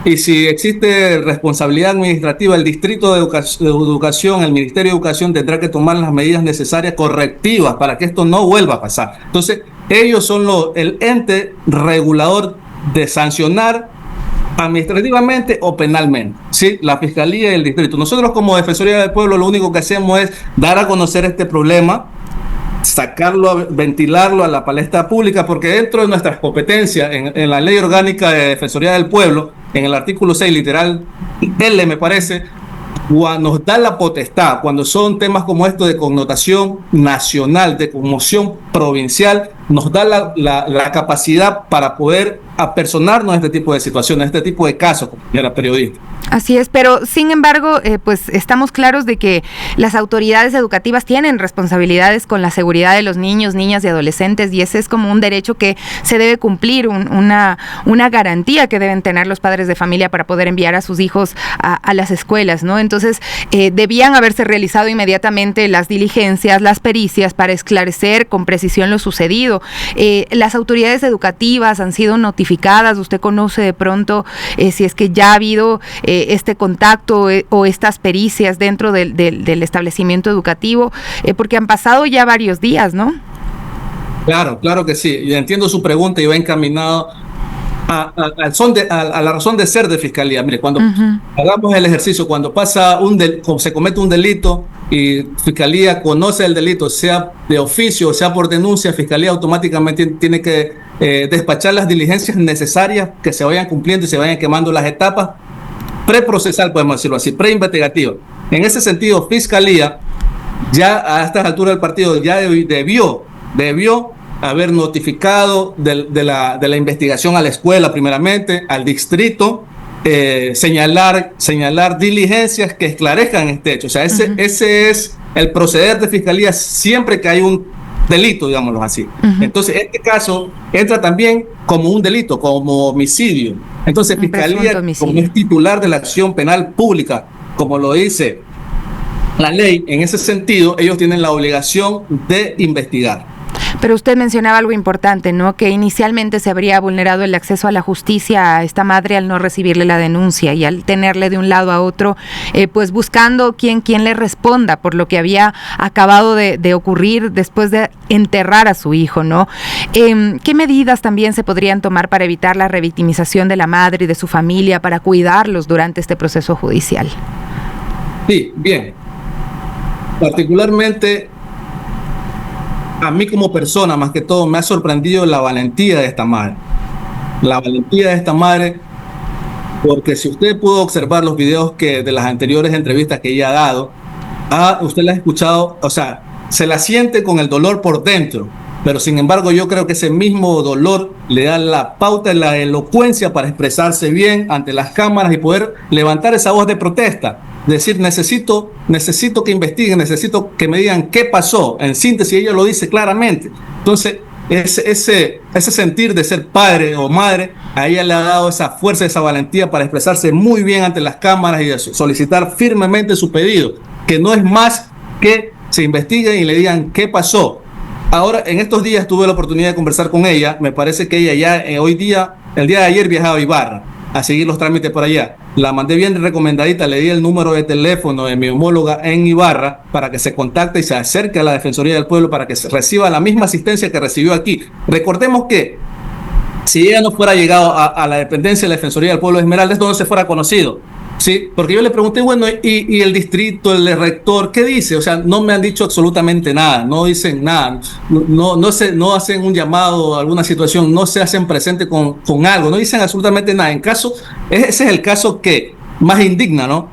Y si existe responsabilidad administrativa, el Distrito de Educación, el Ministerio de Educación tendrá que tomar las medidas necesarias correctivas para que esto no vuelva a pasar. Entonces, ellos son el ente regulador de sancionar administrativamente o penalmente, ¿sí? La Fiscalía y el Distrito. Nosotros como Defensoría del Pueblo lo único que hacemos es dar a conocer este problema, sacarlo, ventilarlo a la palestra pública, porque dentro de nuestras competencias, en la Ley Orgánica de Defensoría del Pueblo, en el artículo 6, literal L, me parece, nos da la potestad, cuando son temas como esto de connotación nacional, de conmoción provincial, nos da la capacidad para poder apersonarnos a este tipo de situaciones, a este tipo de casos, como era periodista. Así es, pero sin embargo, pues estamos claros de que las autoridades educativas tienen responsabilidades con la seguridad de los niños, niñas y adolescentes, y ese es como un derecho que se debe cumplir, una garantía que deben tener los padres de familia para poder enviar a sus hijos a las escuelas, ¿no? Entonces, debían haberse realizado inmediatamente las diligencias, las pericias para esclarecer con precisión lo sucedido. Las autoridades educativas han sido notificadas. ¿Usted conoce de pronto si es que ya ha habido este contacto o estas pericias dentro del establecimiento educativo? Porque han pasado ya varios días, ¿no? Claro que sí. Yo entiendo su pregunta y va encaminado a la razón de ser de Fiscalía. Mire, cuando hagamos el ejercicio, cuando se comete un delito y Fiscalía conoce el delito, sea de oficio o sea por denuncia, Fiscalía automáticamente tiene que despachar las diligencias necesarias que se vayan cumpliendo y se vayan quemando las etapas preprocesal, podemos decirlo así, preinvestigativa. En ese sentido, Fiscalía, ya a estas alturas del partido, ya debió haber notificado de la investigación a la escuela primeramente, al distrito, señalar diligencias que esclarezcan este hecho. O sea, ese es el proceder de Fiscalía siempre que hay un delito, digámoslo así. Entonces, este caso entra también como un delito, como homicidio. Entonces, Fiscalía, como es titular de la acción penal pública, como lo dice la ley, en ese sentido, ellos tienen la obligación de investigar. Pero usted mencionaba algo importante, ¿no? Que inicialmente se habría vulnerado el acceso a la justicia a esta madre al no recibirle la denuncia y al tenerle de un lado a otro, pues buscando quién le responda por lo que había acabado de ocurrir después de enterrar a su hijo, ¿no? ¿Qué medidas también se podrían tomar para evitar la revictimización de la madre y de su familia, para cuidarlos durante este proceso judicial? Sí, bien. Particularmente, a mí como persona, más que todo, me ha sorprendido la valentía de esta madre. La valentía de esta madre, porque si usted pudo observar los videos de las anteriores entrevistas que ella ha dado, usted la ha escuchado, o sea, se la siente con el dolor por dentro, Pero sin embargo yo creo que ese mismo dolor le da la pauta y la elocuencia para expresarse bien ante las cámaras y poder levantar esa voz de protesta. Decir, necesito que investiguen, necesito que me digan qué pasó. En síntesis, ella lo dice claramente. Entonces, ese sentir de ser padre o madre, a ella le ha dado esa fuerza, esa valentía para expresarse muy bien ante las cámaras y solicitar firmemente su pedido, que no es más que se investiguen y le digan qué pasó. Ahora, en estos días tuve la oportunidad de conversar con ella. Me parece que ella ya el día de ayer viajaba a Ibarra a seguir los trámites por allá. La mandé bien recomendadita, le di el número de teléfono de mi homóloga en Ibarra para que se contacte y se acerque a la Defensoría del Pueblo para que reciba la misma asistencia que recibió aquí. Recordemos que si ella no fuera llegado a la dependencia de la Defensoría del Pueblo de Esmeraldas, no se fuera conocido. Sí, porque yo le pregunté, bueno, y el distrito, el rector, ¿qué dice? O sea, no me han dicho absolutamente nada, no dicen nada, no hacen un llamado a alguna situación, no se hacen presente con algo, no dicen absolutamente nada. Ese es el caso que más indigna, ¿no?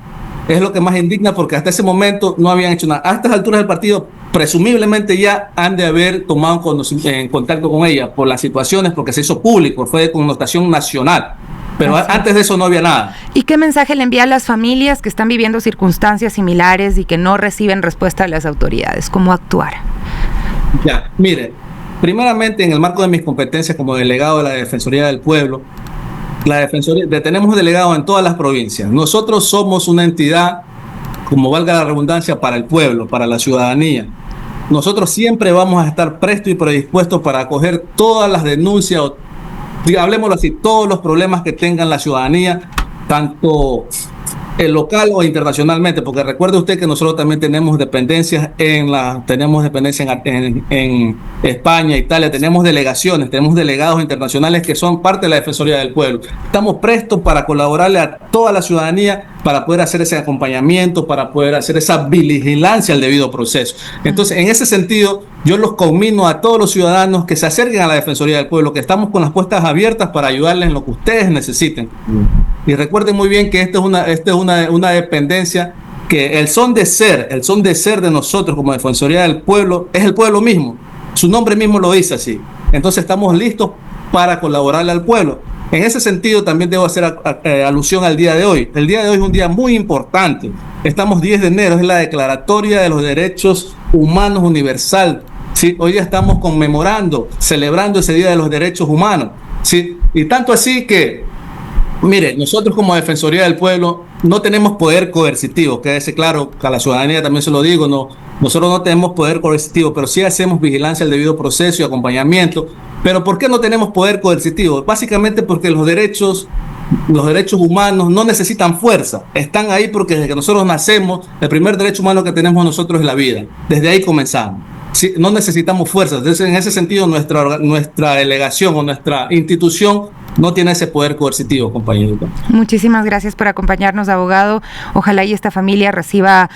Es lo que más indigna porque hasta ese momento no habían hecho nada. A estas alturas del partido, presumiblemente ya han de haber tomado en contacto con ella por las situaciones, porque se hizo público, fue de connotación nacional. Pero antes de eso no había nada. ¿Y qué mensaje le envía a las familias que están viviendo circunstancias similares y que no reciben respuesta de las autoridades? ¿Cómo actuar? Ya, mire, primeramente en el marco de mis competencias como delegado de la Defensoría del Pueblo, tenemos delegados en todas las provincias. Nosotros somos una entidad, como valga la redundancia, para el pueblo, para la ciudadanía. Nosotros siempre vamos a estar prestos y predispuestos para acoger todas las denuncias, hablemoslo así, todos los problemas que tengan la ciudadanía, tanto local o internacionalmente, porque recuerde usted que nosotros también tenemos dependencias en España, Italia, tenemos delegaciones, tenemos delegados internacionales que son parte de la Defensoría del Pueblo. Estamos prestos para colaborarle a toda la ciudadanía para poder hacer ese acompañamiento, para poder hacer esa vigilancia al debido proceso. Entonces, en ese sentido, yo los conmino a todos los ciudadanos que se acerquen a la Defensoría del Pueblo, que estamos con las puertas abiertas para ayudarles en lo que ustedes necesiten. Y recuerden muy bien que esta es una dependencia que el son de ser de nosotros como Defensoría del Pueblo es el pueblo mismo. Su nombre mismo lo dice así. Entonces estamos listos para colaborarle al pueblo. En ese sentido también debo hacer alusión al día de hoy. El día de hoy es un día muy importante. Estamos 10 de enero, es la Declaratoria de los Derechos Humanos Universal. ¿Sí? Hoy ya estamos celebrando ese Día de los Derechos Humanos. ¿Sí? Y tanto así que, mire, nosotros como Defensoría del Pueblo no tenemos poder coercitivo, quédese claro, que a la ciudadanía también se lo digo, nosotros no tenemos poder coercitivo, pero sí hacemos vigilancia al debido proceso y acompañamiento. ¿Pero por qué no tenemos poder coercitivo? Básicamente porque los derechos humanos no necesitan fuerza, están ahí porque desde que nosotros nacemos, el primer derecho humano que tenemos nosotros es la vida, desde ahí comenzamos. Sí, no necesitamos fuerza. Entonces, en ese sentido, nuestra delegación o nuestra institución no tiene ese poder coercitivo, compañero. Muchísimas gracias por acompañarnos, abogado. Ojalá y esta familia reciba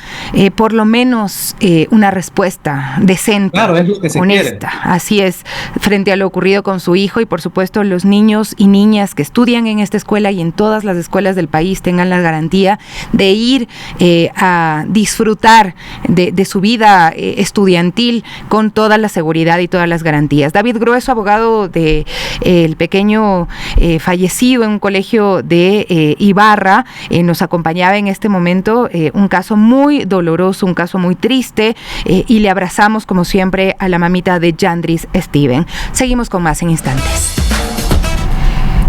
por lo menos una respuesta decente, claro, es lo que se honesta. Quiere. Así es, frente a lo ocurrido con su hijo y por supuesto los niños y niñas que estudian en esta escuela y en todas las escuelas del país tengan la garantía de ir a disfrutar de su vida estudiantil con toda la seguridad y todas las garantías. David Grueso, abogado de el pequeño fallecido en un colegio de Ibarra, nos acompañaba en este momento, un caso muy doloroso, un caso muy triste, y le abrazamos como siempre a la mamita de Yandris Steven. Seguimos con más en instantes.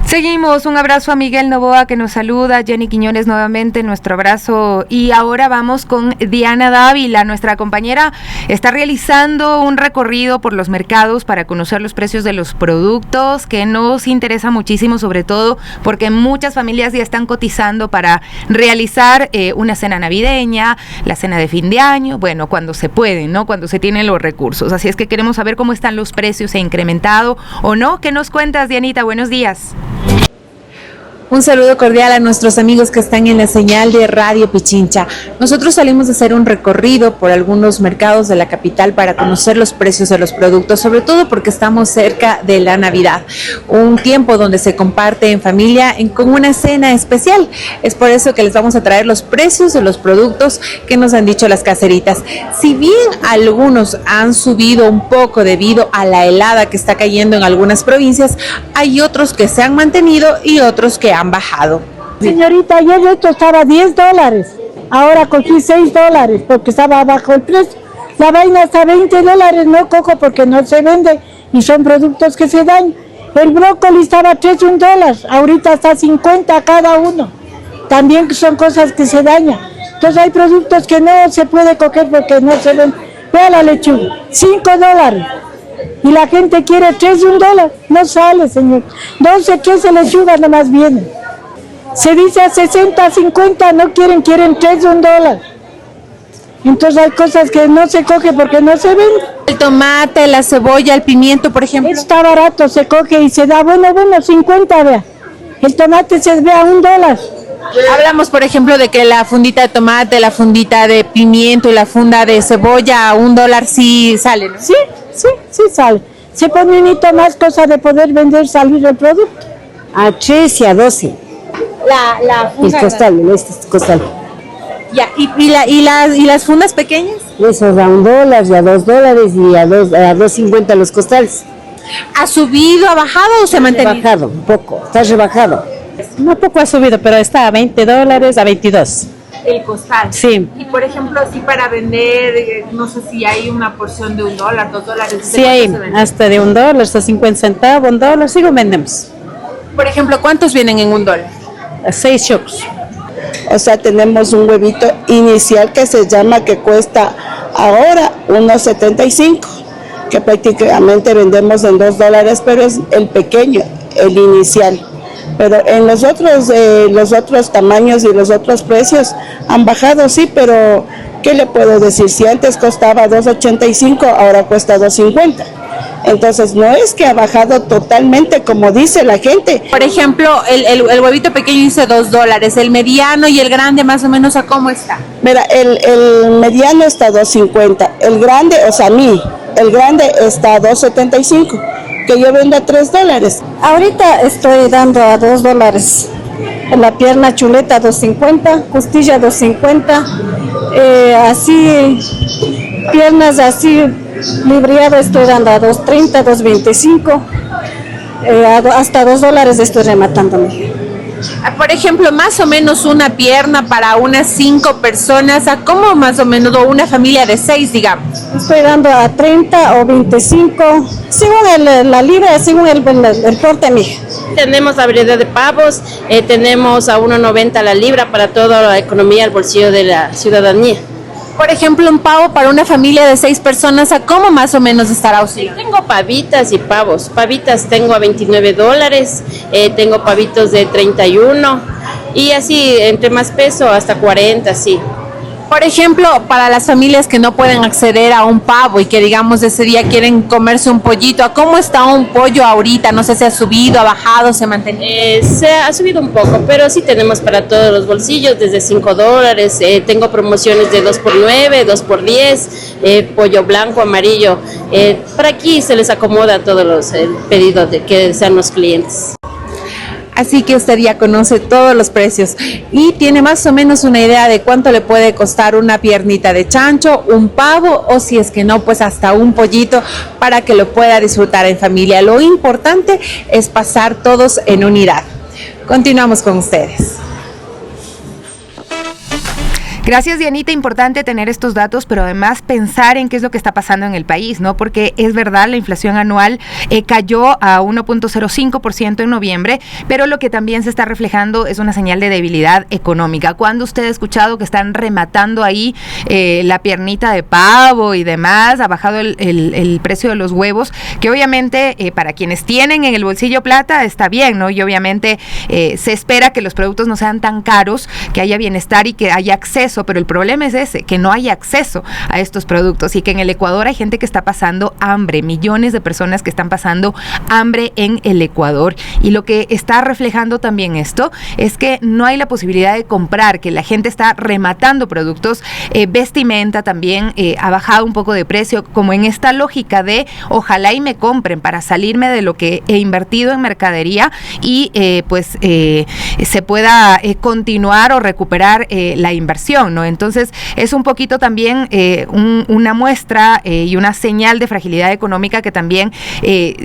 Seguimos, un abrazo a Miguel Novoa que nos saluda, Jenny Quiñones nuevamente, nuestro abrazo, y ahora vamos con Diana Dávila, nuestra compañera está realizando un recorrido por los mercados para conocer los precios de los productos que nos interesa muchísimo, sobre todo porque muchas familias ya están cotizando para realizar una cena navideña, la cena de fin de año, bueno, cuando se puede, ¿no? Cuando se tienen los recursos, así es que queremos saber cómo están los precios, ¿se ha incrementado o no? ¿Qué nos cuentas, Dianita? Buenos días. Un saludo cordial a nuestros amigos que están en la señal de Radio Pichincha. Nosotros salimos a hacer un recorrido por algunos mercados de la capital para conocer los precios de los productos, sobre todo porque estamos cerca de la Navidad, un tiempo donde se comparte en familia con una cena especial. Es por eso que les vamos a traer los precios de los productos que nos han dicho las caseritas. Si bien algunos han subido un poco debido a la helada que está cayendo en algunas provincias, hay otros que se han mantenido y otros que han bajado. Señorita, ayer esto estaba $10, ahora cogí $6 porque estaba bajo el precio. La vaina está $20, no cojo porque no se vende y son productos que se dañan. El brócoli estaba $1, ahorita está 50 cada uno. También son cosas que se dañan. Entonces hay productos que no se puede coger porque no se venden. Vea la lechuga, $5. Y la gente quiere $1, no sale, señor. 12, 13 lechugas nomás vienen. Se dice a 60, 50, no quieren $1. Entonces hay cosas que no se coge porque no se venden. El tomate, la cebolla, el pimiento, por ejemplo. Está barato, se coge y se da, bueno, 50, vea. El tomate se ve a $1. Hablamos, por ejemplo, de que la fundita de tomate, la fundita de pimiento y la funda de cebolla a $1 sí sale, ¿no? Sí sale. Se pone unito más cosa de poder vender, salir el producto. A 13 y a 12. La funda. Este costal. Ya, ¿y las fundas pequeñas? Esos a $1 y a $2 y a 2.50 los costales. ¿Ha subido, ha bajado o se ha mantenido? Ha bajado un poco, está rebajado. Un poco ha subido, pero está a $20, a 22. El costal. Sí. Y por ejemplo, así para vender, no sé si hay una porción de $1, $2. Sí, hay hasta de $1, hasta 50 centavos, $1, sí lo vendemos. Por ejemplo, ¿cuántos vienen en $1? 6 chocos. O sea, tenemos un huevito inicial que se llama, que cuesta ahora $1.75, que prácticamente vendemos en $2, pero es el pequeño, el inicial. Pero en los otros tamaños y los otros precios han bajado, sí, pero ¿qué le puedo decir? Si antes costaba $2.85, ahora cuesta $2.50. Entonces no es que ha bajado totalmente como dice la gente. Por ejemplo, el huevito pequeño dice $2, el mediano y el grande más o menos, ¿a cómo está? Mira, el mediano está $2.50, el grande, o sea, el grande está a $2.75, que yo vendo a $3. Ahorita estoy dando a $2. La pierna chuleta $2.50, costilla $2.50, así, piernas así, libriado estoy dando a $2.30, $2.25, hasta $2 estoy rematándome. Por ejemplo, más o menos una pierna para unas 5 personas, ¿a cómo más o menos? O una familia de 6, digamos. Estoy dando a 30 o 25, según la libra, según el porte mío. Tenemos la variedad de pavos, tenemos a $1.90 la libra para toda la economía, el bolsillo de la ciudadanía. Por ejemplo, un pavo para una familia de 6 personas, ¿a cómo más o menos estará oscilando? Tengo pavitas y pavos. Pavitas tengo a $29, tengo pavitos de 31 y así, entre más peso, hasta 40, sí. Por ejemplo, para las familias que no pueden acceder a un pavo y que digamos ese día quieren comerse un pollito, ¿a cómo está un pollo ahorita? No sé si ha subido, ha bajado, se ha mantenido. Se ha subido un poco, pero sí tenemos para todos los bolsillos, desde $5, tengo promociones de 2x9, 2x10, pollo blanco, amarillo. Para aquí se les acomoda todos los pedidos de que sean los clientes. Así que usted ya conoce todos los precios y tiene más o menos una idea de cuánto le puede costar una piernita de chancho, un pavo o si es que no, pues hasta un pollito para que lo pueda disfrutar en familia. Lo importante es pasar todos en unidad. Continuamos con ustedes. Gracias, Dianita. Importante tener estos datos, pero además pensar en qué es lo que está pasando en el país, ¿no? Porque es verdad, la inflación anual cayó a 1.05% en noviembre, pero lo que también se está reflejando es una señal de debilidad económica. ¿Cuándo usted ha escuchado que están rematando ahí la piernita de pavo y demás? Ha bajado el precio de los huevos, que obviamente para quienes tienen en el bolsillo plata está bien, ¿no? Y obviamente se espera que los productos no sean tan caros, que haya bienestar y que haya acceso eso, pero el problema es ese, que no hay acceso a estos productos y que en el Ecuador hay gente que está pasando hambre, millones de personas que están pasando hambre en el Ecuador. Y lo que está reflejando también esto es que no hay la posibilidad de comprar, que la gente está rematando productos, vestimenta también ha bajado un poco de precio, como en esta lógica de ojalá y me compren para salirme de lo que he invertido en mercadería y se pueda continuar o recuperar la inversión, ¿no? Entonces es un poquito también una muestra y una señal de fragilidad económica que también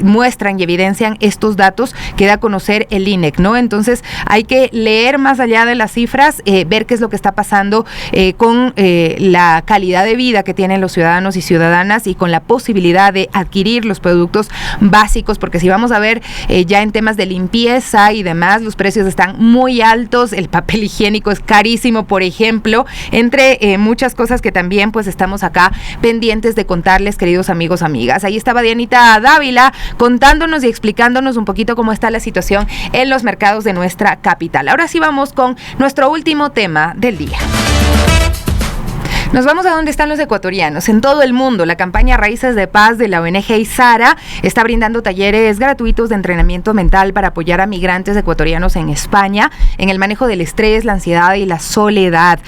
muestran y evidencian estos datos que da a conocer el INEC, ¿no? Entonces hay que leer más allá de las cifras, ver qué es lo que está pasando con la calidad de vida que tienen los ciudadanos y ciudadanas y con la posibilidad de adquirir los productos básicos, porque si vamos a ver ya en temas de limpieza y demás, los precios están muy altos, el papel higiénico es carísimo, por ejemplo, entre muchas cosas que también pues estamos acá pendientes de contarles, queridos amigos, amigas. Ahí estaba Dianita Dávila contándonos y explicándonos un poquito cómo está la situación en los mercados de nuestra capital. Ahora sí vamos con nuestro último tema del día. Nos vamos a donde están los ecuatorianos. En todo el mundo, la campaña Raíces de Paz de la ONG ISARA está brindando talleres gratuitos de entrenamiento mental para apoyar a migrantes ecuatorianos en España en el manejo del estrés, la ansiedad y la soledad.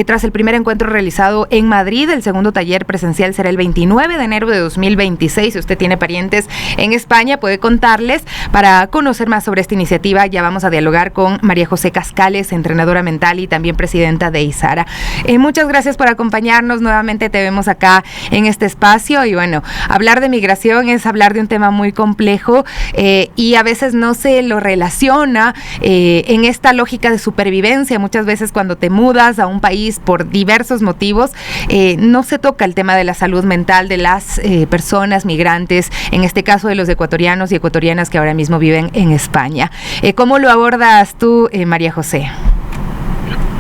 Tras el primer encuentro realizado en Madrid, el segundo taller presencial será el 29 de enero de 2026. Si usted tiene parientes en España, puede contarles. Para conocer más sobre esta iniciativa, ya vamos a dialogar con María José Cascales, entrenadora mental y también presidenta de ISARA. Muchas gracias por acompañarnos. Nuevamente te vemos acá en este espacio y bueno, hablar de migración es hablar de un tema muy complejo y a veces no se lo relaciona en esta lógica de supervivencia. Muchas veces cuando te mudas a un país por diversos motivos, no se toca el tema de la salud mental de las personas migrantes, en este caso de los ecuatorianos y ecuatorianas que ahora mismo viven en España. ¿Cómo lo abordas tú, María José?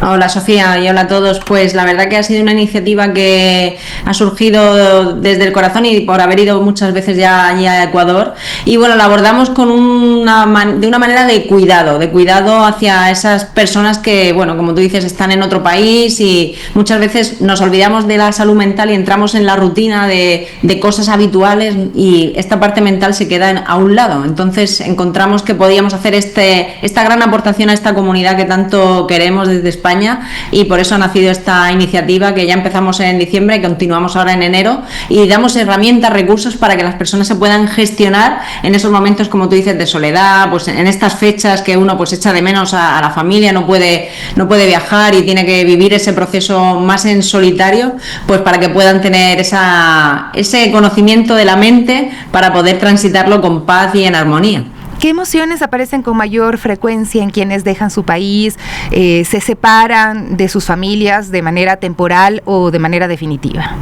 Hola Sofía y hola a todos. Pues la verdad que ha sido una iniciativa que ha surgido desde el corazón y por haber ido muchas veces ya allí a Ecuador, y bueno, la abordamos con de una manera de cuidado hacia esas personas que, bueno, como tú dices, están en otro país y muchas veces nos olvidamos de la salud mental y entramos en la rutina de cosas habituales y esta parte mental se queda a un lado. Entonces encontramos que podíamos hacer esta gran aportación a esta comunidad que tanto queremos desde España, y por eso ha nacido esta iniciativa que ya empezamos en diciembre y continuamos ahora en enero, y damos herramientas, recursos para que las personas se puedan gestionar en esos momentos, como tú dices, de soledad, pues en estas fechas que uno pues echa de menos a la familia, no puede viajar y tiene que vivir ese proceso más en solitario, pues para que puedan tener ese conocimiento de la mente para poder transitarlo con paz y en armonía. ¿Qué emociones aparecen con mayor frecuencia en quienes dejan su país, se separan de sus familias de manera temporal o de manera definitiva?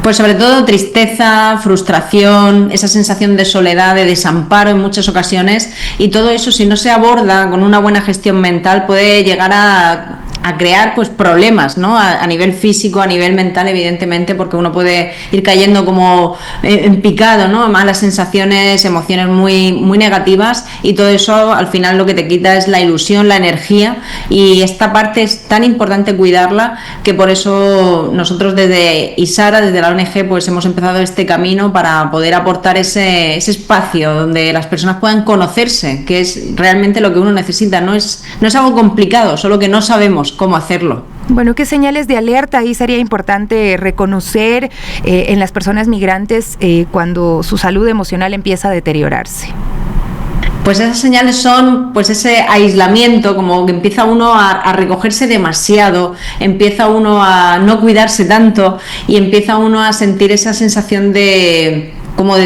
Pues sobre todo tristeza, frustración, esa sensación de soledad, de desamparo en muchas ocasiones, y todo eso, si no se aborda con una buena gestión mental, puede llegar a crear pues problemas, ¿no? A nivel físico, a nivel mental, evidentemente, porque uno puede ir cayendo como en picado, ¿no? Malas sensaciones, emociones muy, muy negativas, y todo eso al final lo que te quita es la ilusión, la energía, y esta parte es tan importante cuidarla que por eso nosotros desde ISARA, desde la ONG, pues hemos empezado este camino para poder aportar ese espacio donde las personas puedan conocerse, que es realmente lo que uno necesita. No es algo complicado, solo que no sabemos cómo hacerlo. Bueno, ¿qué señales de alerta ahí sería importante reconocer en las personas migrantes cuando su salud emocional empieza a deteriorarse? Pues esas señales son pues ese aislamiento, como que empieza uno a recogerse demasiado, empieza uno a no cuidarse tanto y empieza uno a sentir esa sensación de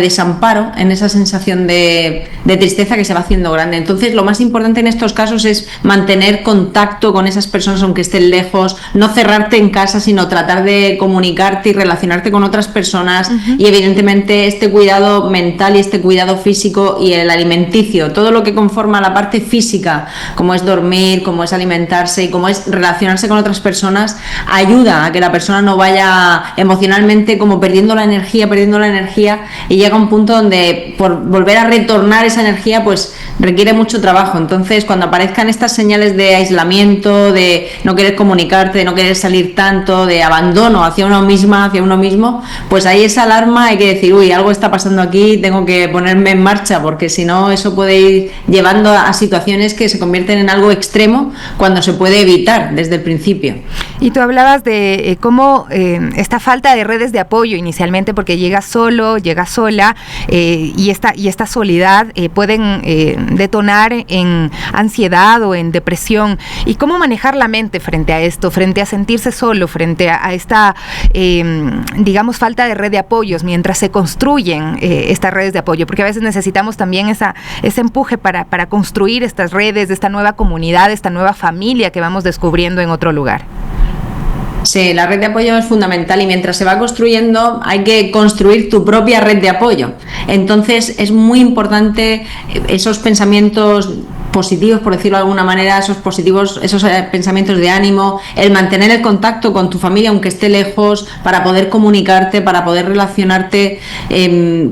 desamparo, en esa sensación de tristeza que se va haciendo grande. Entonces lo más importante en estos casos es mantener contacto con esas personas aunque estén lejos, no cerrarte en casa, sino tratar de comunicarte y relacionarte con otras personas. Y evidentemente este cuidado mental y este cuidado físico y el alimenticio, todo lo que conforma la parte física, como es dormir, como es alimentarse y como es relacionarse con otras personas, ayuda a que la persona no vaya emocionalmente como perdiendo la energía y llega un punto donde por volver a retornar esa energía pues requiere mucho trabajo. Entonces cuando aparezcan estas señales de aislamiento, de no querer comunicarte, de no querer salir tanto, de abandono hacia uno misma, hacia uno mismo, pues ahí esa alarma hay que decir, uy, algo está pasando aquí, tengo que ponerme en marcha, porque si no eso puede ir llevando a situaciones que se convierten en algo extremo cuando se puede evitar desde el principio. Y tú hablabas de cómo esta falta de redes de apoyo inicialmente, porque llega solo, llega sola, y esta soledad pueden detonar en ansiedad o en depresión. ¿Y cómo manejar la mente frente a esto, frente a sentirse solo, frente a esta, digamos, falta de red de apoyos mientras se construyen estas redes de apoyo? Porque a veces necesitamos también ese empuje para construir estas redes, de esta nueva comunidad, esta nueva familia que vamos descubriendo en otro lugar. Sí, la red de apoyo es fundamental y mientras se va construyendo hay que construir tu propia red de apoyo. Entonces es muy importante esos pensamientos positivos, por decirlo de alguna manera, esos pensamientos de ánimo, el mantener el contacto con tu familia aunque esté lejos, para poder comunicarte, para poder relacionarte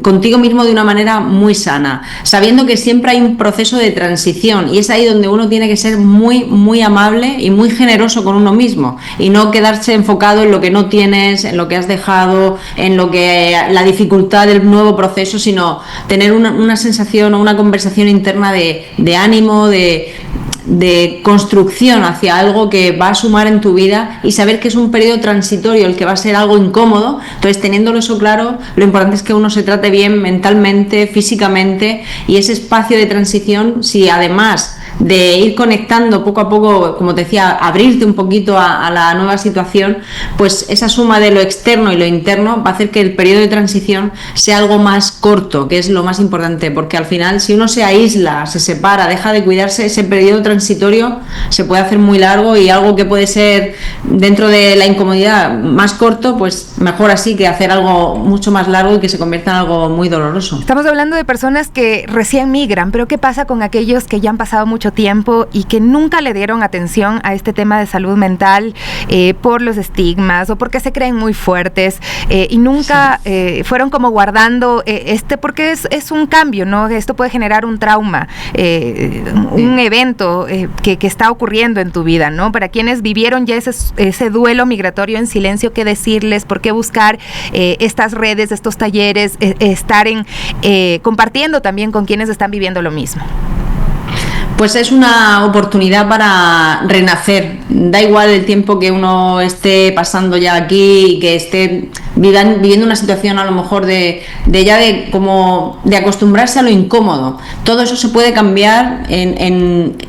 contigo mismo de una manera muy sana, sabiendo que siempre hay un proceso de transición, y es ahí donde uno tiene que ser muy, muy amable y muy generoso con uno mismo, y no quedarse enfocado en lo que no tienes, en lo que has dejado, en lo que la dificultad del nuevo proceso, sino tener una sensación o una conversación interna de ánimo, de construcción hacia algo que va a sumar en tu vida, y saber que es un periodo transitorio el que va a ser algo incómodo. Entonces, teniéndolo eso claro, lo importante es que uno se trate bien mentalmente, físicamente, y ese espacio de transición, si además de ir conectando poco a poco, como te decía, abrirte un poquito a la nueva situación, pues esa suma de lo externo y lo interno va a hacer que el periodo de transición sea algo más corto, que es lo más importante, porque al final, si uno se aísla, se separa, deja de cuidarse, ese periodo transitorio se puede hacer muy largo, y algo que puede ser dentro de la incomodidad más corto, pues mejor así que hacer algo mucho más largo y que se convierta en algo muy doloroso. Estamos hablando de personas que recién migran, pero ¿qué pasa con aquellos que ya han pasado mucho tiempo y que nunca le dieron atención a este tema de salud mental por los estigmas o porque se creen muy fuertes y nunca fueron como guardando porque es un cambio, ¿no? Esto puede generar un trauma, un evento que está ocurriendo en tu vida, ¿no? Para quienes vivieron ya ese duelo migratorio en silencio, ¿qué decirles? ¿Por qué buscar estas redes, estos talleres, estar compartiendo también con quienes están viviendo lo mismo? Pues es una oportunidad para renacer. Da igual el tiempo que uno esté pasando ya aquí y que esté viviendo una situación a lo mejor de acostumbrarse a lo incómodo. Todo eso se puede cambiar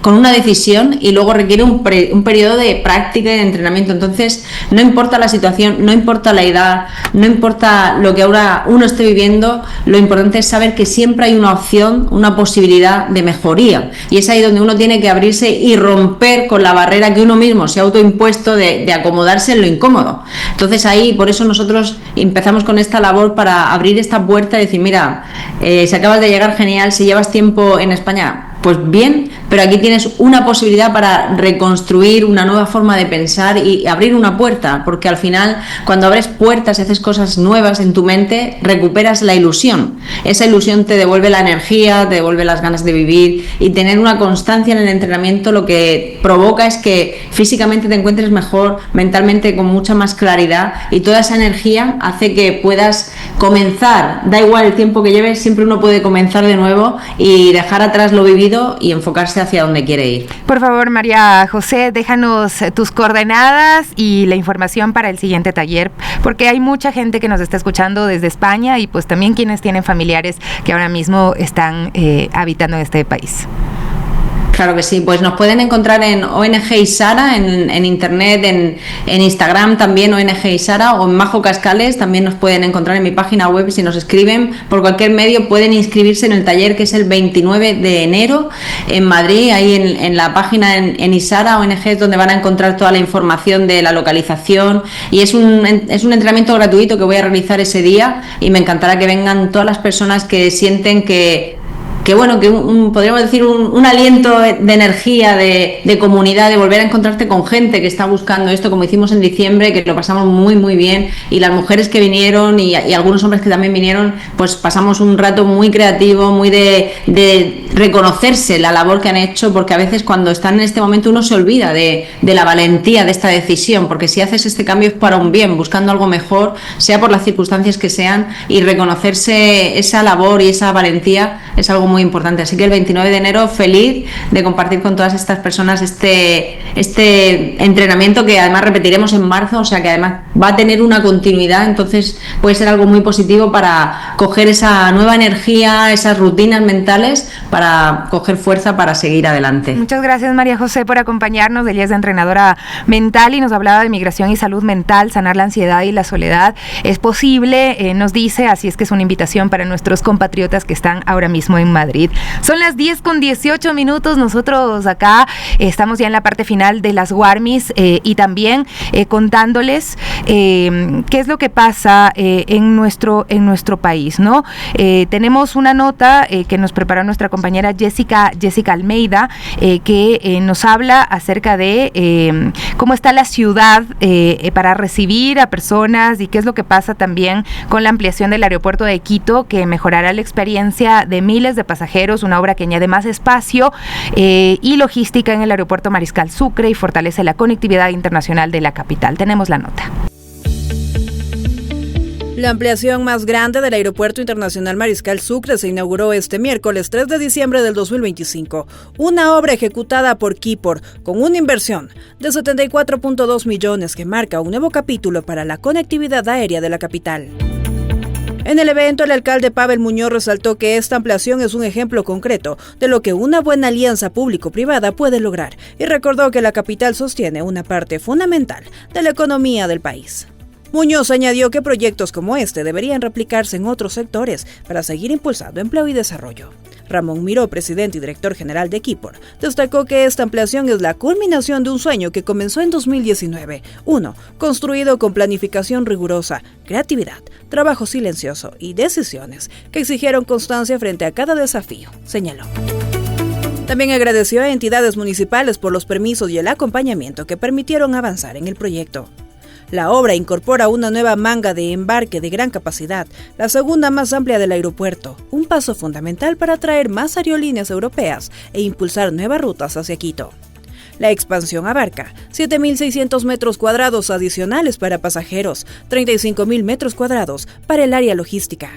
con una decisión, y luego requiere un periodo de práctica y de entrenamiento. Entonces, no importa la situación, no importa la edad, no importa lo que ahora uno esté viviendo, lo importante es saber que siempre hay una opción, una posibilidad de mejoría, y es ahí donde uno tiene que abrirse y romper con la barrera que uno mismo se ha autoimpuesto de acomodarse en lo incómodo. Entonces ahí, por eso nosotros empezamos con esta labor, para abrir esta puerta y decir, mira, si acabas de llegar, genial, si llevas tiempo en España, pues bien, pero aquí tienes una posibilidad para reconstruir una nueva forma de pensar y abrir una puerta, porque al final, cuando abres puertas y haces cosas nuevas en tu mente, recuperas la ilusión. Esa ilusión te devuelve la energía, te devuelve las ganas de vivir, y tener una constancia en el entrenamiento lo que provoca es que físicamente te encuentres mejor, mentalmente con mucha más claridad, y toda esa energía hace que puedas comenzar. Da igual el tiempo que lleves, siempre uno puede comenzar de nuevo y dejar atrás lo vivido y enfocarse hacia donde quiere ir. Por favor, María José, déjanos tus coordenadas y la información para el siguiente taller, porque hay mucha gente que nos está escuchando desde España, y pues también quienes tienen familiares que ahora mismo están habitando en este país. Claro que sí, pues nos pueden encontrar en ONG Isara, en internet, en Instagram también, ONG Isara, o en Majo Cascales. También nos pueden encontrar en mi página web. Si nos escriben por cualquier medio, pueden inscribirse en el taller, que es el 29 de enero en Madrid. Ahí en la página en Isara, ONG, donde van a encontrar toda la información de la localización, y es un entrenamiento gratuito que voy a realizar ese día, y me encantará que vengan todas las personas que sienten que bueno, que podríamos decir un aliento de energía, de comunidad, de volver a encontrarte con gente que está buscando esto, como hicimos en diciembre, que lo pasamos muy, muy bien, y las mujeres que vinieron y algunos hombres que también vinieron, pues pasamos un rato muy creativo, muy de reconocerse la labor que han hecho, porque a veces cuando están en este momento uno se olvida de la valentía de esta decisión, porque si haces este cambio es para un bien, buscando algo mejor, sea por las circunstancias que sean, y reconocerse esa labor y esa valentía es algo muy importante. Así que el 29 de enero feliz de compartir con todas estas personas este entrenamiento, que además repetiremos en marzo, o sea que además va a tener una continuidad, entonces puede ser algo muy positivo para coger esa nueva energía, esas rutinas mentales, para coger fuerza para seguir adelante. Muchas gracias, María José, por acompañarnos. Ella es entrenadora mental y nos hablaba de migración y salud mental, sanar la ansiedad y la soledad. Es posible, nos dice, así es que es una invitación para nuestros compatriotas que están ahora mismo en Madrid. Son las 10:18, nosotros acá estamos ya en la parte final de las Warmis y también contándoles qué es lo que pasa en nuestro país, ¿no? Tenemos una nota que nos preparó nuestra compañera Jessica Almeida, que nos habla acerca de cómo está la ciudad para recibir a personas y qué es lo que pasa también con la ampliación del aeropuerto de Quito, que mejorará la experiencia de miles de pasajeros, una obra que añade más espacio y logística en el aeropuerto Mariscal Sucre y fortalece la conectividad internacional de la capital. Tenemos la nota. La ampliación más grande del Aeropuerto Internacional Mariscal Sucre se inauguró este miércoles 3 de diciembre del 2025, una obra ejecutada por Quipor con una inversión de 74.2 millones que marca un nuevo capítulo para la conectividad aérea de la capital. En el evento, el alcalde Pavel Muñoz resaltó que esta ampliación es un ejemplo concreto de lo que una buena alianza público-privada puede lograr y recordó que la capital sostiene una parte fundamental de la economía del país. Muñoz añadió que proyectos como este deberían replicarse en otros sectores para seguir impulsando empleo y desarrollo. Ramón Miró, presidente y director general de Quipor, destacó que esta ampliación es la culminación de un sueño que comenzó en 2019. Uno, construido con planificación rigurosa, creatividad, trabajo silencioso y decisiones que exigieron constancia frente a cada desafío, señaló. También agradeció a entidades municipales por los permisos y el acompañamiento que permitieron avanzar en el proyecto. La obra incorpora una nueva manga de embarque de gran capacidad, la segunda más amplia del aeropuerto, un paso fundamental para atraer más aerolíneas europeas e impulsar nuevas rutas hacia Quito. La expansión abarca 7.600 metros cuadrados adicionales para pasajeros, 35.000 metros cuadrados para el área logística.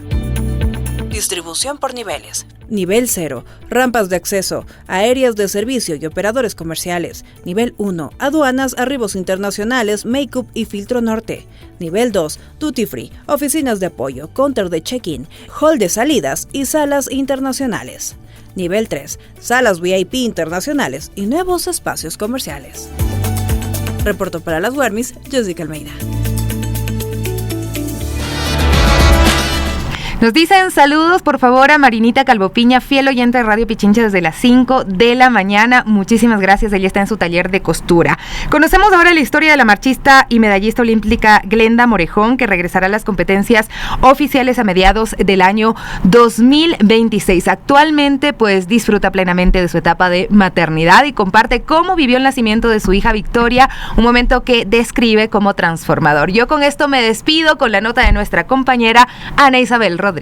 Distribución por niveles. Nivel 0, rampas de acceso, aéreas de servicio y operadores comerciales. Nivel 1, aduanas, arribos internacionales, make-up y filtro norte. Nivel 2, duty free, oficinas de apoyo, counter de check-in, hall de salidas y salas internacionales. Nivel 3, salas VIP internacionales y nuevos espacios comerciales. Reportó para las Warmis, Jessica Almeida. Nos dicen saludos, por favor, a Marinita Calvopiña, fiel oyente de Radio Pichincha desde las 5 de la mañana. Muchísimas gracias, ella está en su taller de costura. Conocemos ahora la historia de la marchista y medallista olímpica Glenda Morejón, que regresará a las competencias oficiales a mediados del año 2026. Actualmente, pues, disfruta plenamente de su etapa de maternidad y comparte cómo vivió el nacimiento de su hija Victoria, un momento que describe como transformador. Yo con esto me despido con la nota de nuestra compañera Ana Isabel Rodríguez.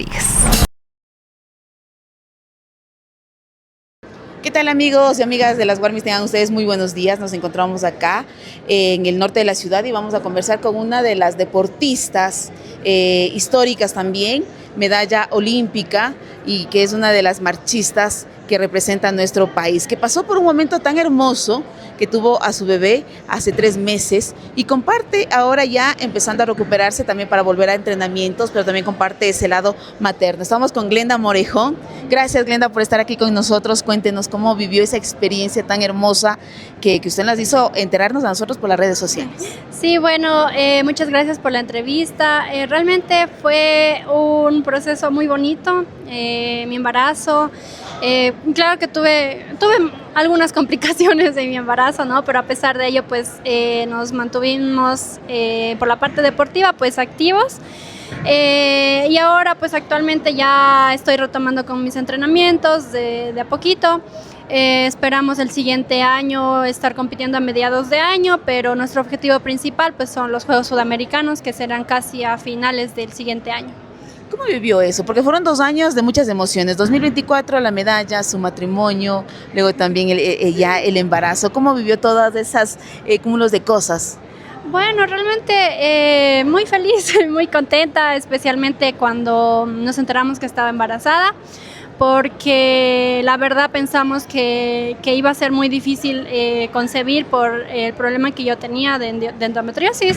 ¿Qué tal, amigos y amigas de las Warmis? Tengan ustedes muy buenos días. Nos encontramos acá en el norte de la ciudad y vamos a conversar con una de las deportistas históricas también, medalla olímpica, y que es una de las marchistas que representa a nuestro país, que pasó por un momento tan hermoso, que tuvo a su bebé hace 3 meses y comparte ahora ya empezando a recuperarse también para volver a entrenamientos, pero también comparte ese lado materno. Estamos con Glenda Morejón. Gracias, Glenda, por estar aquí con nosotros. Cuéntenos cómo vivió esa experiencia tan hermosa que usted nos hizo enterarnos a nosotros por las redes sociales. Sí, bueno, muchas gracias por la entrevista. Realmente fue un proceso muy bonito, mi embarazo. Claro que tuve algunas complicaciones en mi embarazo, ¿no? Pero a pesar de ello, pues nos mantuvimos por la parte deportiva, pues activos. Y ahora, pues actualmente ya estoy retomando con mis entrenamientos de a poquito. Esperamos el siguiente año estar compitiendo a mediados de año, pero nuestro objetivo principal pues son los Juegos Sudamericanos, que serán casi a finales del siguiente año. ¿Cómo vivió eso? Porque fueron 2 años de muchas emociones. 2024, la medalla, su matrimonio, luego también ya el embarazo. ¿Cómo vivió todas esas cúmulos de cosas? Bueno, realmente muy feliz, muy contenta, especialmente cuando nos enteramos que estaba embarazada, porque la verdad pensamos que iba a ser muy difícil concebir por el problema que yo tenía de endometriosis,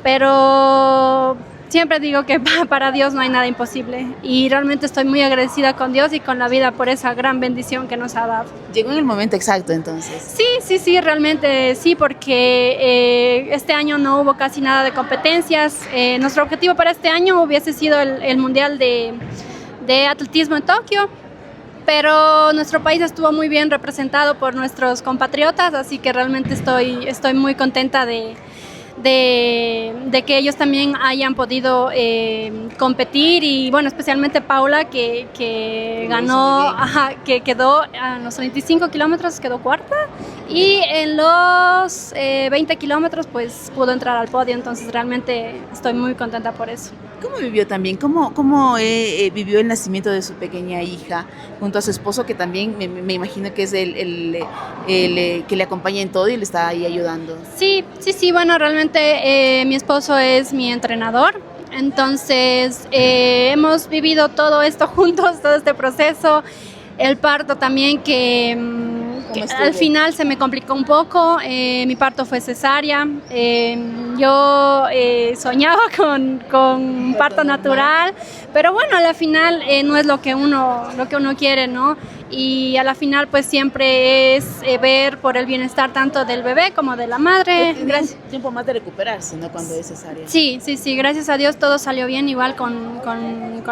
pero siempre digo que para Dios no hay nada imposible y realmente estoy muy agradecida con Dios y con la vida por esa gran bendición que nos ha dado. ¿Llegó en el momento exacto entonces? Sí, realmente sí, porque este año no hubo casi nada de competencias. Nuestro objetivo para este año hubiese sido el Mundial de Atletismo en Tokio, pero nuestro país estuvo muy bien representado por nuestros compatriotas, así que realmente estoy muy contenta de que ellos también hayan podido competir y bueno, especialmente Paula que ganó, que quedó a los 25 kilómetros, quedó cuarta y en los 20 kilómetros pues pudo entrar al podio, entonces realmente estoy muy contenta por eso. ¿Cómo vivió también? ¿Cómo vivió el nacimiento de su pequeña hija junto a su esposo, que también me imagino que es el que le acompaña en todo y le está ahí ayudando? Sí, bueno, realmente mi esposo es mi entrenador, entonces hemos vivido todo esto juntos, todo este proceso, el parto también que al final se me complicó un poco, mi parto fue cesárea, yo soñaba con un parto natural, pero bueno, a la final no es lo que uno quiere, ¿no? Y a la final pues siempre es ver por el bienestar tanto del bebé como de la madre. Gracias. Tiempo más de recuperarse, ¿no? Cuando es cesárea. Sí, gracias a Dios todo salió bien, igual con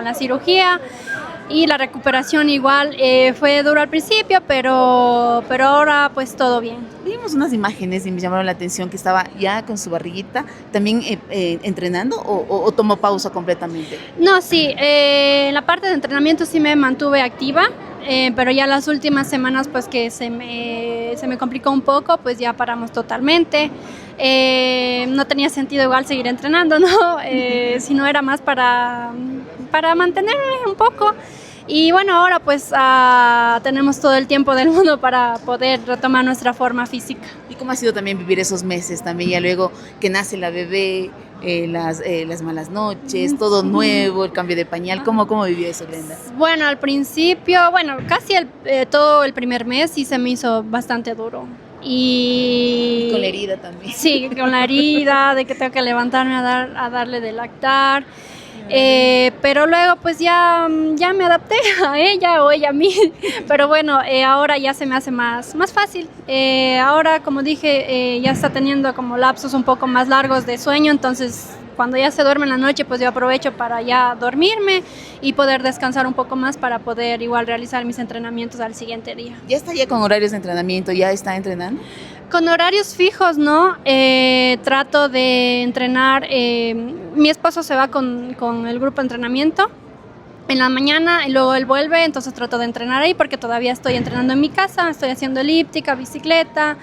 la cirugía. Y la recuperación igual fue duro al principio, pero ahora pues todo bien. Vimos unas imágenes y me llamaron la atención que estaba ya con su barriguita, ¿también entrenando o tomó pausa completamente? No, sí, en la parte de entrenamiento sí me mantuve activa, pero ya las últimas semanas pues que se me complicó un poco, pues ya paramos totalmente. No tenía sentido igual seguir entrenando, ¿no? Sino era más para mantenerme un poco. Y bueno, ahora pues tenemos todo el tiempo del mundo para poder retomar nuestra forma física. ¿Y cómo ha sido también vivir esos meses también, ya luego que nace la bebé, las malas noches, todo nuevo, el cambio de pañal? ¿Cómo vivió eso, Glenda? Bueno, al principio, casi todo el primer mes sí se me hizo bastante duro. Y con la herida también. Sí, con la herida, de que tengo que levantarme a darle de lactar. Pero luego pues ya me adapté a ella o ella a mí, pero bueno, ahora ya se me hace más fácil. Ahora, como dije, ya está teniendo como lapsos un poco más largos de sueño, entonces cuando ya se duerme en la noche pues yo aprovecho para ya dormirme y poder descansar un poco más para poder igual realizar mis entrenamientos al siguiente día. ¿Ya está con horarios de entrenamiento? ¿Ya está entrenando? Con horarios fijos, ¿no? Trato de entrenar, mi esposo se va con el grupo de entrenamiento en la mañana y luego él vuelve, entonces trato de entrenar ahí porque todavía estoy entrenando en mi casa, estoy haciendo elíptica, bicicleta,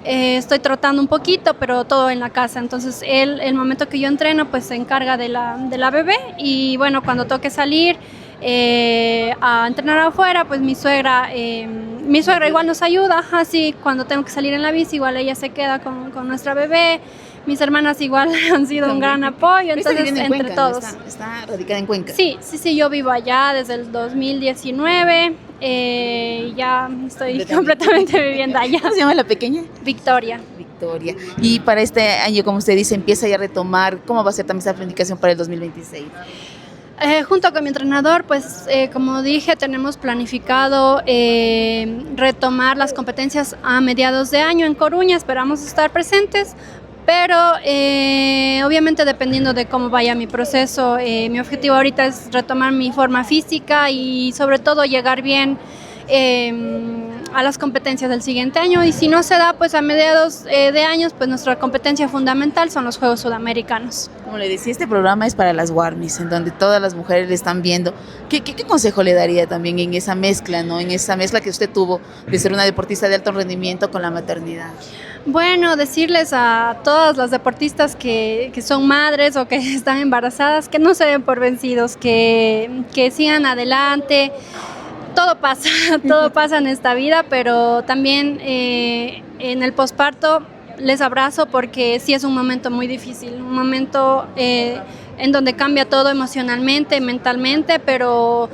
estoy trotando un poquito, pero todo en la casa, entonces él, el momento que yo entreno, pues se encarga de la bebé y bueno, cuando toque salir a entrenar afuera, pues mi suegra igual nos ayuda, así cuando tengo que salir en la bici, igual ella se queda con nuestra bebé. Mis hermanas igual han sido un gran apoyo, entonces entre Cuenca, todos. ¿no? Está radicada en Cuenca. Sí, yo vivo allá desde el 2019, ya estoy completamente viviendo allá. ¿Cómo se llama la pequeña? Victoria. Y para este año, como usted dice, empieza ya a retomar, ¿cómo va a ser también esa planificación para el 2026? Junto con mi entrenador, pues como dije, tenemos planificado retomar las competencias a mediados de año en Coruña, esperamos estar presentes, pero obviamente dependiendo de cómo vaya mi proceso, mi objetivo ahorita es retomar mi forma física y sobre todo llegar bien las competencias del siguiente año, y si no se da, pues a mediados de años, pues nuestra competencia fundamental son los Juegos Sudamericanos. Como le decía, este programa es para las Warmis, en donde todas las mujeres le están viendo. ¿Qué consejo le daría también en esa mezcla, ¿no? En esa mezcla que usted tuvo de ser una deportista de alto rendimiento con la maternidad? Bueno, decirles a todas las deportistas que son madres o que están embarazadas que no se den por vencidos, que sigan adelante. Todo pasa en esta vida, pero también en el posparto les abrazo porque sí es un momento muy difícil, un momento en donde cambia todo emocionalmente, mentalmente, pero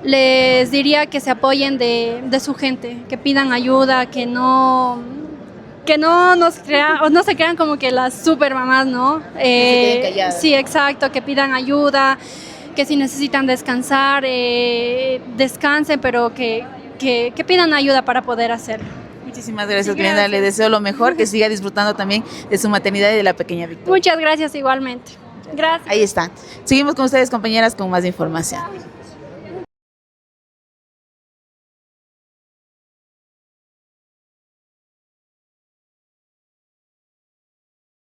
les diría que se apoyen de su gente, que pidan ayuda, que no nos crean, o no se crean como que las super mamás, ¿no? Que se queden calladas. Sí, exacto, que pidan ayuda, que si necesitan descansar, descansen, pero que pidan ayuda para poder hacerlo. Muchísimas gracias, Glenda. Le deseo lo mejor, que siga disfrutando también de su maternidad y de la pequeña Victoria. Muchas gracias igualmente. Gracias. Ahí está. Seguimos con ustedes, compañeras, con más información.